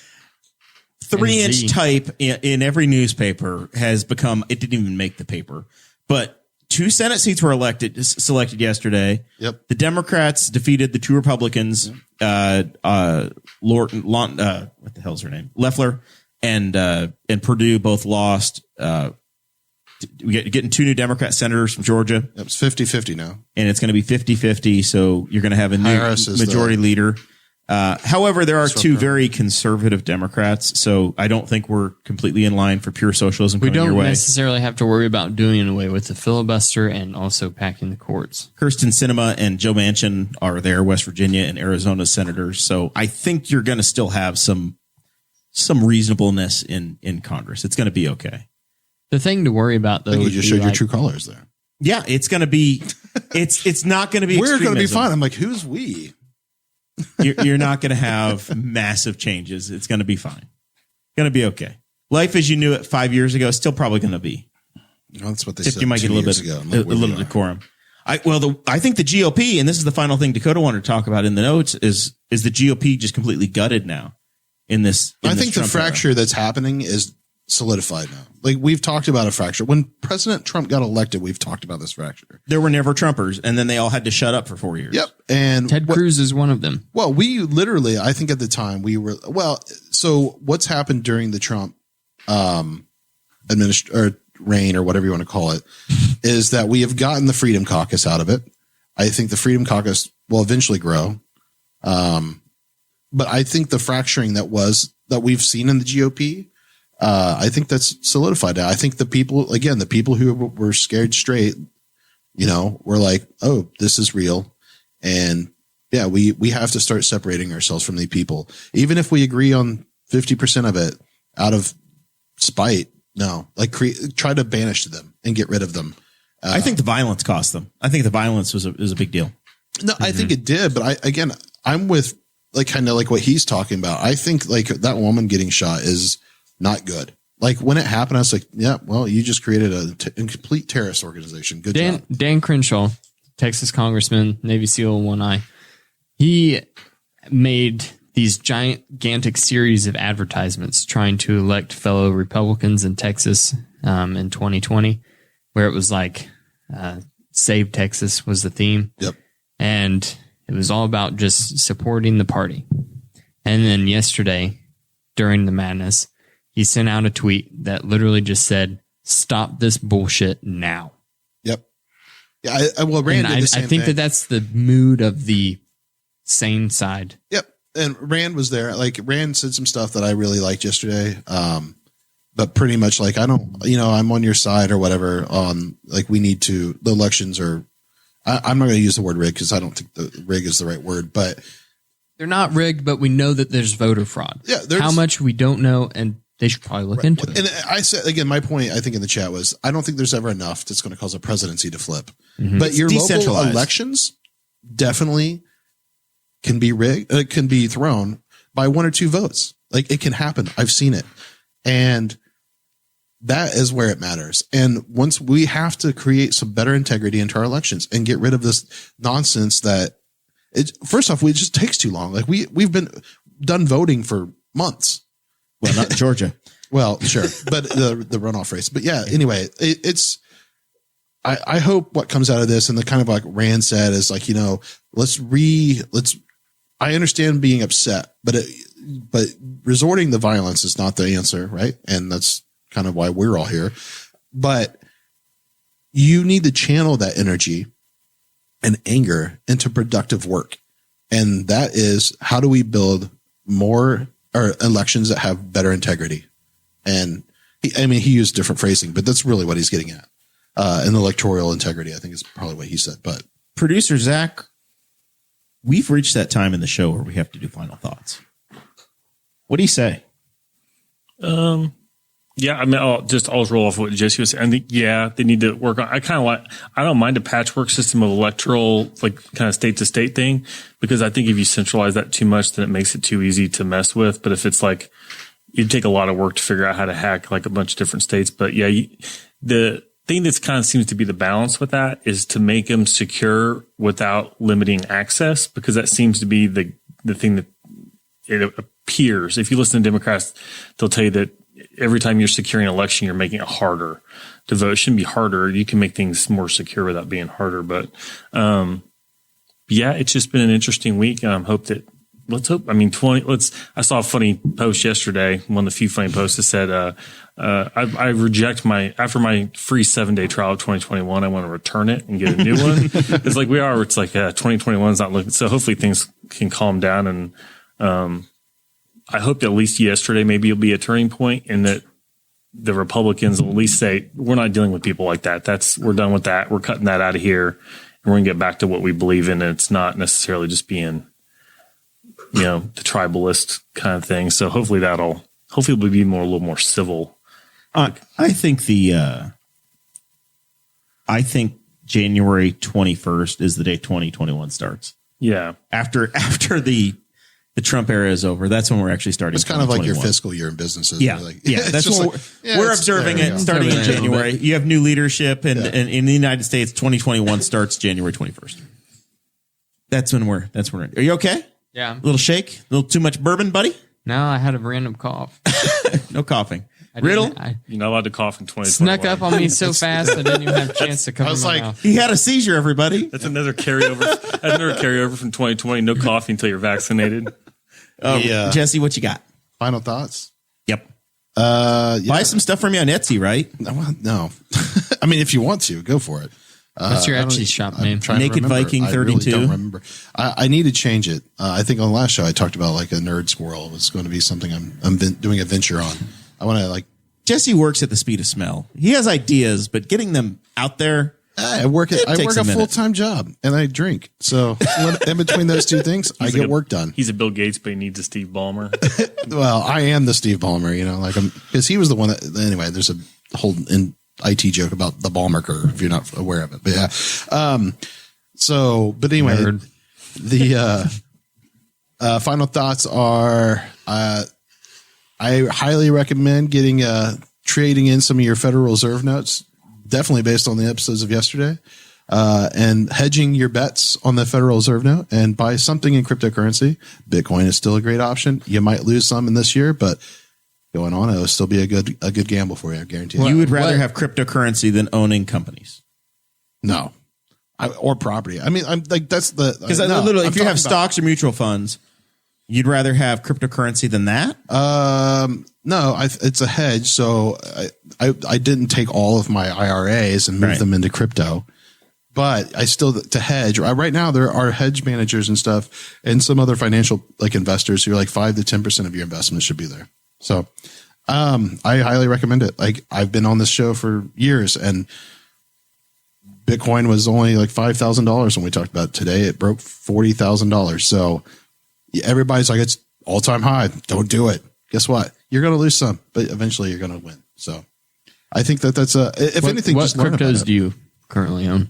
3-inch type in every newspaper has become, it didn't even make the paper, but 2 Senate seats were selected yesterday. Yep. The Democrats defeated the 2 Republicans, what the hell's her name? Loeffler and Purdue both lost. Getting 2 new Democrat senators from Georgia. It's 50-50 now. And it's going to be 50-50. So you're going to have a new majority leader. However, there are 2 very conservative Democrats, so I don't think we're completely in line for pure socialism. We don't necessarily have to worry about doing away with the filibuster and also packing the courts. Kyrsten Sinema and Joe Manchin are there, West Virginia and Arizona senators. So I think you're going to still have some reasonableness in Congress. It's going to be okay. The thing to worry about, though, you just showed your true colors there. Yeah, it's going to be. It's not going to be. We're going to be fine. I'm like, who's we? You're not going to have massive changes. It's going to be fine. Going to be okay. Life as you knew it 5 years ago is still probably going to be. Well, that's what they If said. you might get a little bit, a little decorum. I think the GOP, and this is the final thing Dakota wanted to talk about in the notes, is the GOP just completely gutted now in this. I think the fracture that's happening is solidified now. Like, we've talked about a fracture. When President Trump got elected, we've talked about this fracture. There were never Trumpers, and then they all had to shut up for 4 years. Yep. And Ted Cruz is one of them. Well, we literally, I think at the time we were, so what's happened during the Trump reign, or whatever you want to call it, is that we have gotten the Freedom Caucus out of it. I think the Freedom Caucus will eventually grow. But I think the fracturing that we've seen in the GOP, I think that's solidified now. I think the people who were scared straight, were like, oh, this is real. And yeah, we have to start separating ourselves from the people. Even if we agree on 50% of it out of spite, no, try to banish them and get rid of them. I think the violence cost them. I think the violence was a big deal. No, I think it did. But I'm with kind of like what he's talking about. I think that woman getting shot is not good. Like, when it happened, I was like, yeah, well, you just created a complete terrorist organization. Good job. Dan Crenshaw, Texas congressman, Navy SEAL, one eye. He made these gigantic series of advertisements trying to elect fellow Republicans in Texas in 2020, where it was like Save Texas was the theme. Yep. And it was all about just supporting the party. And then yesterday, during the madness, he sent out a tweet that literally just said, "Stop this bullshit now." Yep. Yeah. Rand did the same I think thing. that's the mood of the sane side. Yep. And Rand was there. Rand said some stuff that I really liked yesterday. But pretty much I'm on your side or whatever. We need to, the elections are, I'm not going to use the word rigged because I don't think the rig is the right word, but they're not rigged, but we know that there's voter fraud. Yeah. How much we don't know, and they should probably look into it. And I said, again, my point, I think in the chat was, I don't think there's ever enough that's going to cause a presidency to flip. Mm-hmm. But your local elections definitely can be rigged. It can be thrown by 1 or 2 votes. It can happen. I've seen it. And that is where it matters. And once we have to create some better integrity into our elections and get rid of this nonsense that first off, it just takes too long. We've been done voting for months. Well, not in Georgia. Well, sure. But the runoff race. But yeah, anyway, I hope what comes out of this, and the kind of like Rand said is I understand being upset, but resorting to violence is not the answer. Right. And that's kind of why we're all here, but you need to channel that energy and anger into productive work. And that is, how do we build more elections that have better integrity? And he used different phrasing, but that's really what he's getting at. And electoral integrity, I think, is probably what he said. But producer Zach, we've reached that time in the show where we have to do final thoughts. What do you say? Yeah, I mean, I'll roll off what Jesse was saying. I think, they need to work on. I don't mind a patchwork system of electoral, kind of state to state thing, because I think if you centralize that too much, then it makes it too easy to mess with. But if it's it'd take a lot of work to figure out how to hack a bunch of different states. But yeah, the thing that's kind of seems to be the balance with that is to make them secure without limiting access, because that seems to be the thing that it appears. If you listen to Democrats, they'll tell you that every time you're securing an election, you're making it harder to vote. It shouldn't be harder. You can make things more secure without being harder. But it's just been an interesting week. Let's hope. I mean, I saw a funny post yesterday, one of the few funny posts that said, I reject after my free 7-day trial of 2021, I want to return it and get a new one. It's like we are. It's 2021 is not looking. So hopefully things can calm down. And I hope that at least yesterday maybe it'll be a turning point, and that the Republicans will at least say, we're not dealing with people like that. We're done with that. We're cutting that out of here, and we're going to get back to what we believe in. And it's not necessarily just being, the tribalist kind of thing. So hopefully it'll be a little more civil. I think January 21st is the day 2021 starts. Yeah. After the the Trump era is over. That's when we're actually starting. It's kind of like your 2021. fiscal year in businesses. Yeah, Like, yeah. That's just what we're observing it starting in January. You have new leadership, and in the United States, 2021 starts January 21st. That's when we're. Are you okay? Yeah. A little shake, a little too much bourbon, buddy. No, I had a random cough. No coughing. I Riddle. You're not allowed to cough in 2021. Snuck up on me so fast I didn't even have a chance to cover was my like, mouth. He had a seizure. Everybody. That's another carryover. That's another carryover from 2020. No coffee until you're vaccinated. Jesse, what you got? Final thoughts? Yep. Yeah. Buy some stuff from you on Etsy, right? No. I mean, if you want to, go for it. What's your Etsy shop name? Naked Viking 32. I really don't remember. I need to change it. I think on the last show I talked about like a nerd squirrel. It's going to be something I'm doing a venture on. I want to like. Jesse works at the speed of smell. He has ideas, but getting them out there. I work a minute. full-time job and I drink. So in between those two things, I get work done. He's a Bill Gates, but he needs a Steve Ballmer. Well, I am the Steve Ballmer, because he was the one that, anyway, there's a whole IT joke about the Ballmer curve if you're not aware of it. But yeah. But anyway, Nerd. The final thoughts are, I highly recommend trading in some of your Federal Reserve notes, definitely based on the episodes of yesterday, and hedging your bets on the Federal Reserve note and buy something in cryptocurrency. Bitcoin is still a great option. You might lose some in this year, but going on, it'll still be a good gamble for you. I guarantee you. You would rather have cryptocurrency than owning companies. No. Or property. I mean, I'm like, that's the, because literally, if you have stocks or mutual funds, you'd rather have cryptocurrency than that? No, it's a hedge. So I didn't take all of my IRAs and move them into crypto, but I still, to hedge right now, there are hedge managers and stuff and some other financial like investors who are like 5 to 10% of your investments should be there. So, I highly recommend it. Like I've been on this show for years and Bitcoin was only like $5,000 when we talked about it. Today. It broke $40,000. So everybody's like, it's all time high. Don't do it. Guess what? You're going to lose some, but eventually you're going to win. So I think that's anything, what just learn about cryptos it. do you currently own?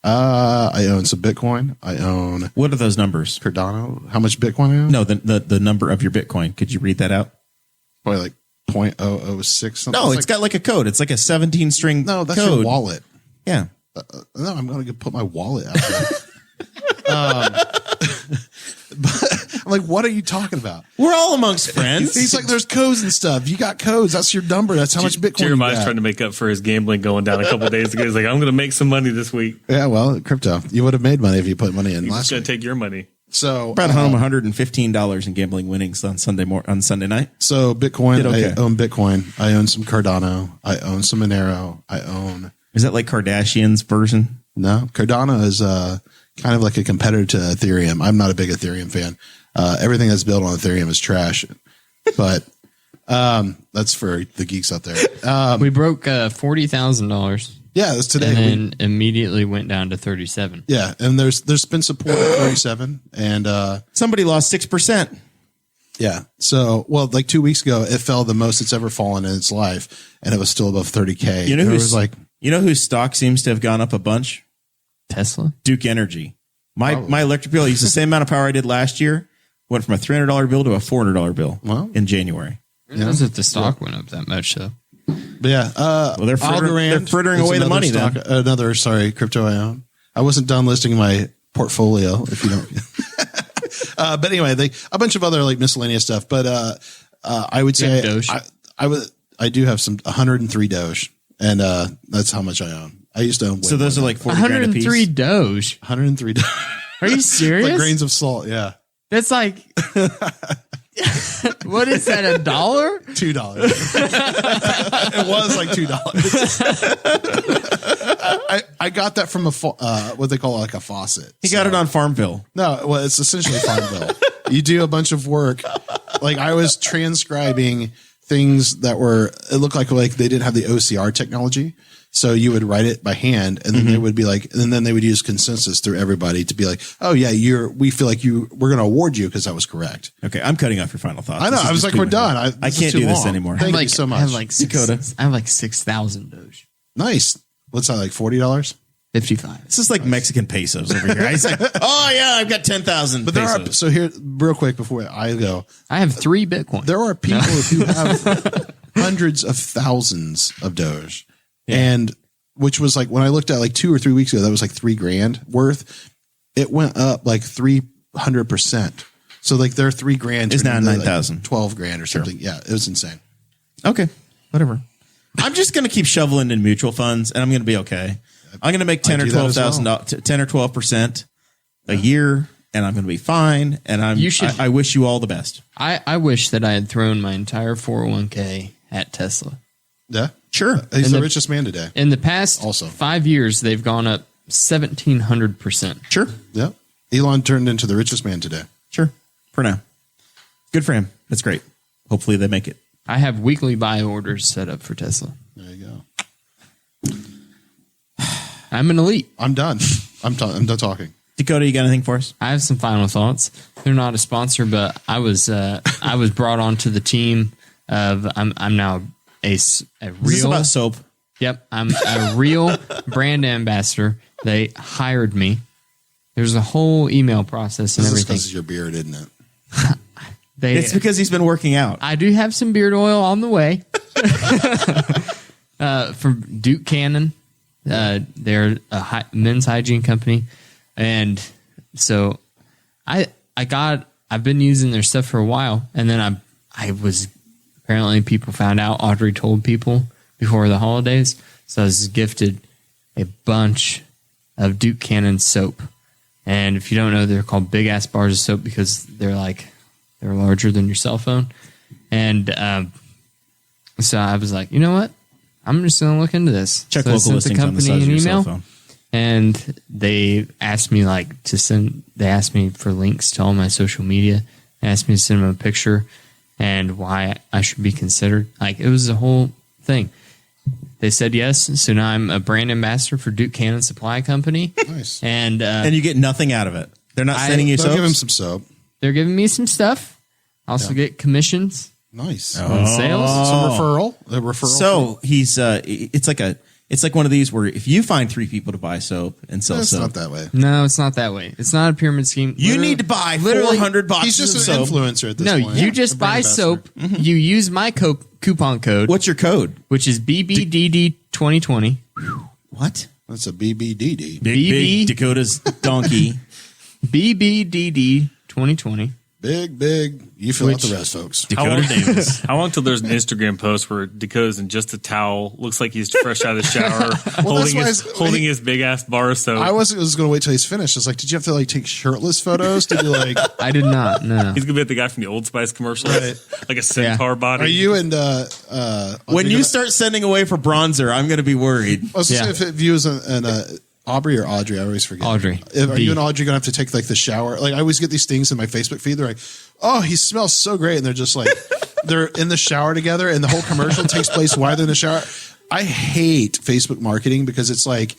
I own some Bitcoin. I own What are those numbers? Cardano. How much Bitcoin I own? No, the number of your Bitcoin. Could you read that out? Probably like 0.006 something. No, it's got like a code. It's like a 17-string No, that's code. your wallet. Yeah. No, I'm going to put my wallet out there. But I'm like, what are you talking about? We're all amongst friends. He's like, there's codes and stuff. You got codes. That's your number. That's how much Bitcoin you Jeremiah's got. trying to make up for his gambling going down a couple of days ago. He's like, I'm going to make some money this week. Yeah, well, crypto. You would have made money if you put money in He's last just going week. to take your money. So Brought home $115 in gambling winnings on Sunday night. So Bitcoin, Did okay. I own Bitcoin. I own some Cardano. I own some Monero. I own. Is that like Kardashian's version? No, Cardano is kind of like a competitor to Ethereum. I'm not a big Ethereum fan. Everything that's built on Ethereum is trash, but that's for the geeks out there. We broke $40,000. Yeah, that's today. And then immediately went down to 37. Yeah, and there's been support at 37, and Somebody lost 6%. yeah. So, well, like 2 weeks ago, it fell the most it's ever fallen in its life, and it was still above 30K. You know who's like, whose stock seems to have gone up a bunch? Tesla? Duke Energy. My electric bill used the same amount of power I did last year. Went from a $300 bill to a $400 bill in January. Who knows if the stock went up that much, though? but yeah. Well, they're frittering away the money then. Another crypto I own. I wasn't done listing my portfolio. If you don't. But anyway, a bunch of other like miscellaneous stuff. But I would say Doge? I do have some 103 Doge, and that's how much I own. I used to own. So those are like 40 grand a piece. 103 Doge. 103 Doge. Are you serious? Like grains of salt. Yeah. That's like, what is that, $1? $2. It was like $2. I got that from what they call like a faucet. He got it on Farmville. No, well, it's essentially Farmville. You do a bunch of work. Like I was transcribing things that it looked like they didn't have the OCR technology. So you would write it by hand, and then they would be like, and then they would use consensus through everybody to be like, oh yeah, we feel like we're going to award you because that was correct. Okay, I'm cutting off your final thoughts. I know. I was like, we're done. I can't do this anymore. Thank you so much. I have like Dakota. I have like 6,000 Doge. Nice. What's that, like $40? 55. This is like Mexican pesos over here. I say, oh yeah, I've got 10,000 But there pesos. are, so here, real quick before I go, I have 3 Bitcoin. there are people who have hundreds of thousands of Doge. And which was like, when I looked at like 2 or 3 weeks ago, that was like $3,000 worth. It went up like 300%. So like their $3,000 is now turned into, 9,000. like $12,000 or something. Yeah, it was insane. Okay, whatever. I'm just going to keep shoveling in mutual funds, and I'm going to be okay. I'm going to make 10 or do that as well. $12,000, 10 or 12% a year, and I'm going to be fine. And I wish you all the best. I wish that I had thrown my entire 401k at Tesla. Yeah, Sure. he's the richest man today. In the past Also. 5 years, they've gone up 1,700%. Sure. Yeah, Elon turned into the richest man today. Sure. For now. Good for him. That's great. Hopefully they make it. I have weekly buy orders set up for Tesla. There you go. I'm an elite. I'm done. I'm done talking. Dakota, you got anything for us? I have some final thoughts. They're not a sponsor, but I was brought onto the team of I'm now a Is this real about soap? Yep, I'm a real brand ambassador. They hired me. There's a whole email process and This is everything. because of your beard, isn't it? It's because he's been working out. I do have some beard oil on the way from Duke Cannon. They're a men's hygiene company, and so I've been using their stuff for a while, and then I was apparently people found out. Audrey told people before the holidays, so I was gifted a bunch of Duke Cannon soap, and if you don't know, they're called big ass bars of soap because they're larger than your cell phone. And so I was like, you know what? I'm just going to look into this. Check so I local sent listings the on the company size of an your cell email, phone. and they asked me they asked me for links to all my social media. They asked me to send them a picture and why I should be considered. Like, it was a whole thing. They said yes. So now I'm a brand ambassador for Duke Cannon Supply Company. Nice. And you get nothing out of it. They're not sending you They'll soap. give him some soap. they're giving me some stuff. I also get commissions Nice. on sales. Some referral. A referral. So he's it's like one of these where if you find 3 people to buy soap and sell It's soap, not that way. No, it's not that way. It's not a pyramid scheme. you need to buy literally- 400 boxes He's just of an soap. influencer at this No, point. you Yeah. just A brand buy ambassador. soap. You use my coupon code, What's your code? which is BBDD 2020. What? That's a BBDD. Big Dakota's donkey. BBDD 2020. Big. You fill out the rest, folks. Dakota Davis. How long till there's an Instagram post where Dakota's in just a towel, looks like he's fresh out of the shower, holding his big ass bar of soap. I was going to wait till he's finished. It's like, did you have to like take shirtless photos? Did you like? I did not. No. He's gonna be like the guy from the Old Spice commercial, Right. like a centaur body. Are you and When you start sending away for bronzer, I'm going to be worried. I was just saying if you was an Aubrey or Audrey, I always forget. Audrey. Are you and Audrey gonna have to take like the shower? Like I always get these things in my Facebook feed. They're like, "Oh, he smells so great," and they're just like, they're in the shower together, and the whole commercial takes place while they're in the shower. I hate Facebook marketing because it's like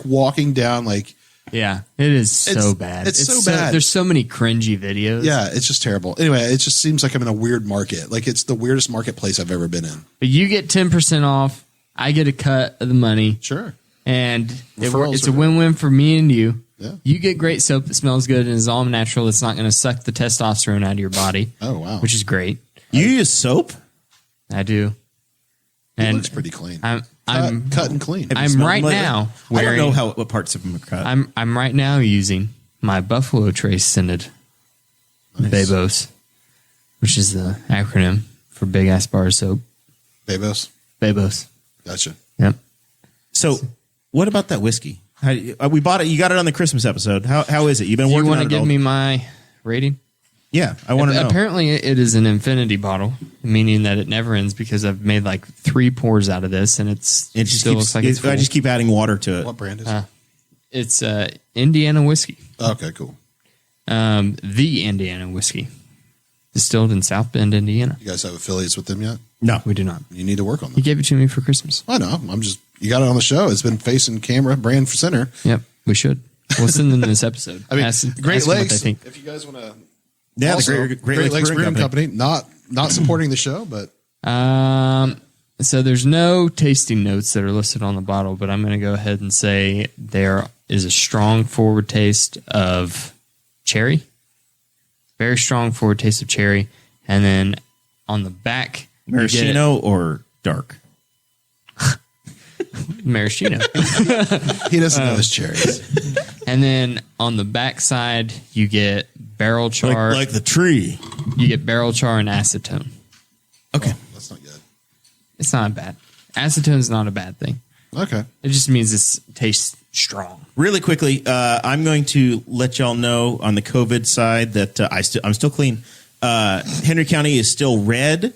walking down like. Yeah, it is so bad. It's so bad. There's so many cringy videos. Yeah, it's just terrible. Anyway, it just seems like I'm in a weird market. Like it's the weirdest marketplace I've ever been in. But you get 10% off. I get a cut of the money. Sure. And Referrals it's are a good. win-win for me and you. Yeah. You get great soap that smells good and is all natural. It's not going to suck the testosterone out of your body. Oh wow, Which is great. You use soap? I do. it And looks pretty clean. I'm cut and clean. Have you I'm smelled right them lately? now I don't wearing- know what parts of them are cut. I'm right now using my Buffalo Trace scented Babos, which is the acronym for Big Ass Bar Soap. Babos. Babos. Gotcha. Yep. So, what about that whiskey? We bought it. You got it on the Christmas episode. How is it? You've been Do you working want on to it give all- me my rating? Yeah, I want to know. Apparently, it is an infinity bottle, meaning that it never ends because I've made like 3 pours out of this, and it just still looks like it's full. I just keep adding water to it. What brand is it? It's Indiana whiskey, Okay, cool. the Indiana whiskey, distilled in South Bend, Indiana. You guys have affiliates with them yet? No, We do not. You need to work on He them. gave it to me for Christmas. I know. You got it on the show. It's been facing camera, brand for center. Yep, we should. We'll send them this episode. I mean, ask Great them what Lakes. they think. If you guys want to, yeah, also, the Great Lakes Brewing Company. not supporting the show, but Um, So there's no tasting notes that are listed on the bottle, but I'm going to go ahead and say there is a strong forward taste of cherry. Very strong forward taste of cherry. And then on the back, maraschino or dark? Maraschino. He doesn't know his cherries. And then on the back side, you get barrel char. Like the tree. You get barrel char and acetone. Okay. Oh, that's not good. It's not bad. Acetone's not a bad thing. Okay. It just means it tastes strong. Really quickly, I'm going to let y'all know on the COVID side that I'm still clean. Henry County is still red.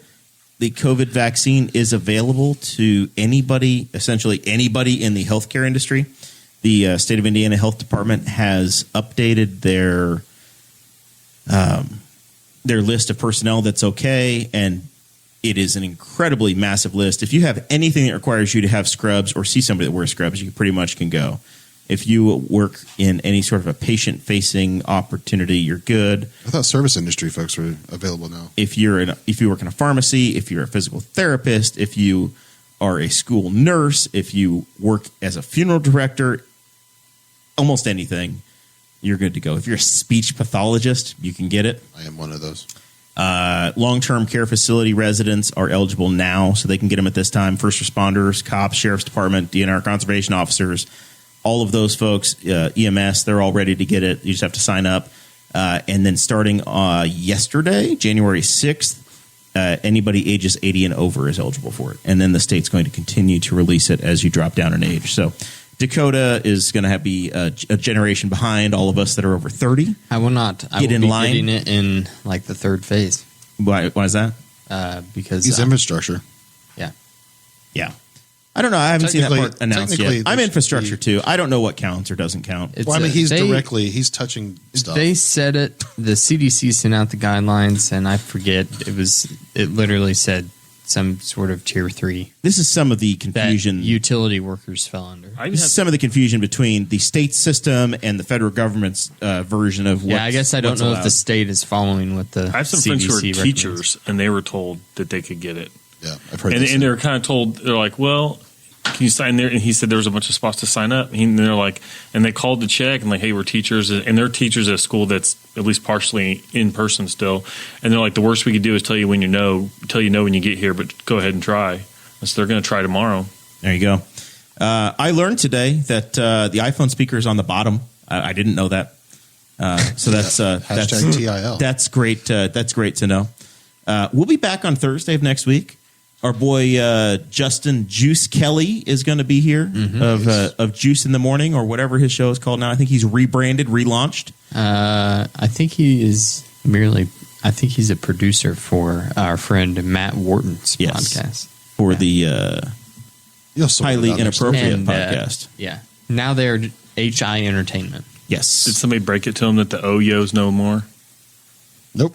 The COVID vaccine is available to anybody, essentially anybody in the healthcare industry. The state of Indiana Health Department has updated their list of personnel that's okay, and it is an incredibly massive list. If you have anything that requires you to have scrubs or see somebody that wears scrubs, you pretty much can go. If you work in any sort of a patient-facing opportunity, you're good. I thought service industry folks were available now. If you work in a pharmacy, if you're a physical therapist, if you are a school nurse, if you work as a funeral director, almost anything, you're good to go. If you're a speech pathologist, you can get it. I am one of those. Long-term care facility residents are eligible now, so they can get them at this time. First responders, cops, sheriff's department, DNR conservation officers, all of those folks, EMS, they're all ready to get it. You just have to sign up. And then starting yesterday, January 6th, anybody ages 80 and over is eligible for it. And then the state's going to continue to release it as you drop down in age. So Dakota is going to be a generation behind all of us that are over 30. I will not. I Get will in be line. getting it in like the third phase. Why is that? Because He's infrastructure. Yeah. Yeah. I don't know. I haven't seen that Technically- part announced technically, yet. I'm there infrastructure should too. I don't know what counts or doesn't count. It's Well, I mean, he's they- he's touching stuff. They said it. The CDC sent out the guidelines, and I forget. It literally said some sort of tier 3 This is some of the that confusion. utility workers fell under. This is some of the confusion between the state system and the federal government's version of what. Yeah, I guess I don't know if the state is following what the I have some friends who are CDC recommends. teachers, and they were told that they could get it. yeah, I've heard And, this. and they were kind of told, they're like, well, can you sign there? And he said there was a bunch of spots to sign up. And they're like, and they called to check and like, hey, we're teachers. And they're teachers at a school that's at least partially in person still. And they're like, the worst we could do is tell you when you know when you get here, but go ahead and try. And so they're going to try tomorrow. There you go. I learned today that the iPhone speaker is on the bottom. I didn't know that. So that's Hashtag TIL. That's great. That's great to know. We'll be back on Thursday of next week. Our boy Justin Juice Kelly is going to be here of Juice in the Morning or whatever his show is called now. I think he's rebranded, relaunched. I think he is merely. I think he's a producer for our friend Matt Wharton's podcast. For the You'll sort it highly out next inappropriate And, podcast. Yeah. Now they're HI Entertainment. Yes. Did somebody break it to him that the Oyos no more? Nope.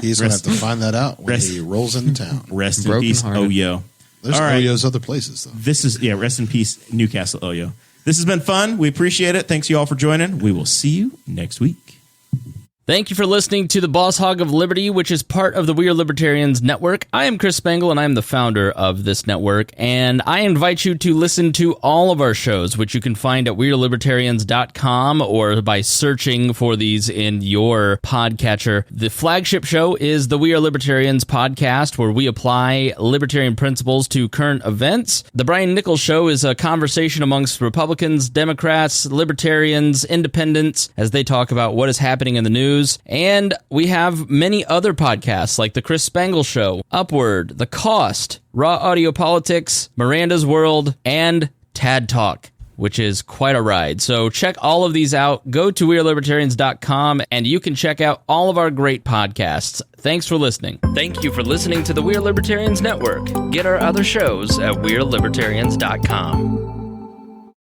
He's going to have to find that out when he rolls into town. Rest in Broken peace, hearted. Oyo. There's All right. Oyo's other places, though. This is, rest in peace, Newcastle Oyo. This has been fun. We appreciate it. Thanks you all for joining. We will see you next week. Thank you for listening to the Boss Hog of Liberty, which is part of the We Are Libertarians Network. I am Chris Spangle, and I am the founder of this network, and I invite you to listen to all of our shows, which you can find at WeAreLibertarians.com or by searching for these in your podcatcher. The flagship show is the We Are Libertarians podcast, where we apply libertarian principles to current events. The Brian Nichols Show is a conversation amongst Republicans, Democrats, Libertarians, Independents, as they talk about what is happening in the news. And we have many other podcasts like The Chris Spangle Show, Upward, The Cost, Raw Audio Politics, Miranda's World, and Tad Talk, which is quite a ride. So check all of these out. Go to WeAreLibertarians.com and you can check out all of our great podcasts. Thanks for listening. Thank you for listening to the We Are Libertarians Network. Get our other shows at WeAreLibertarians.com.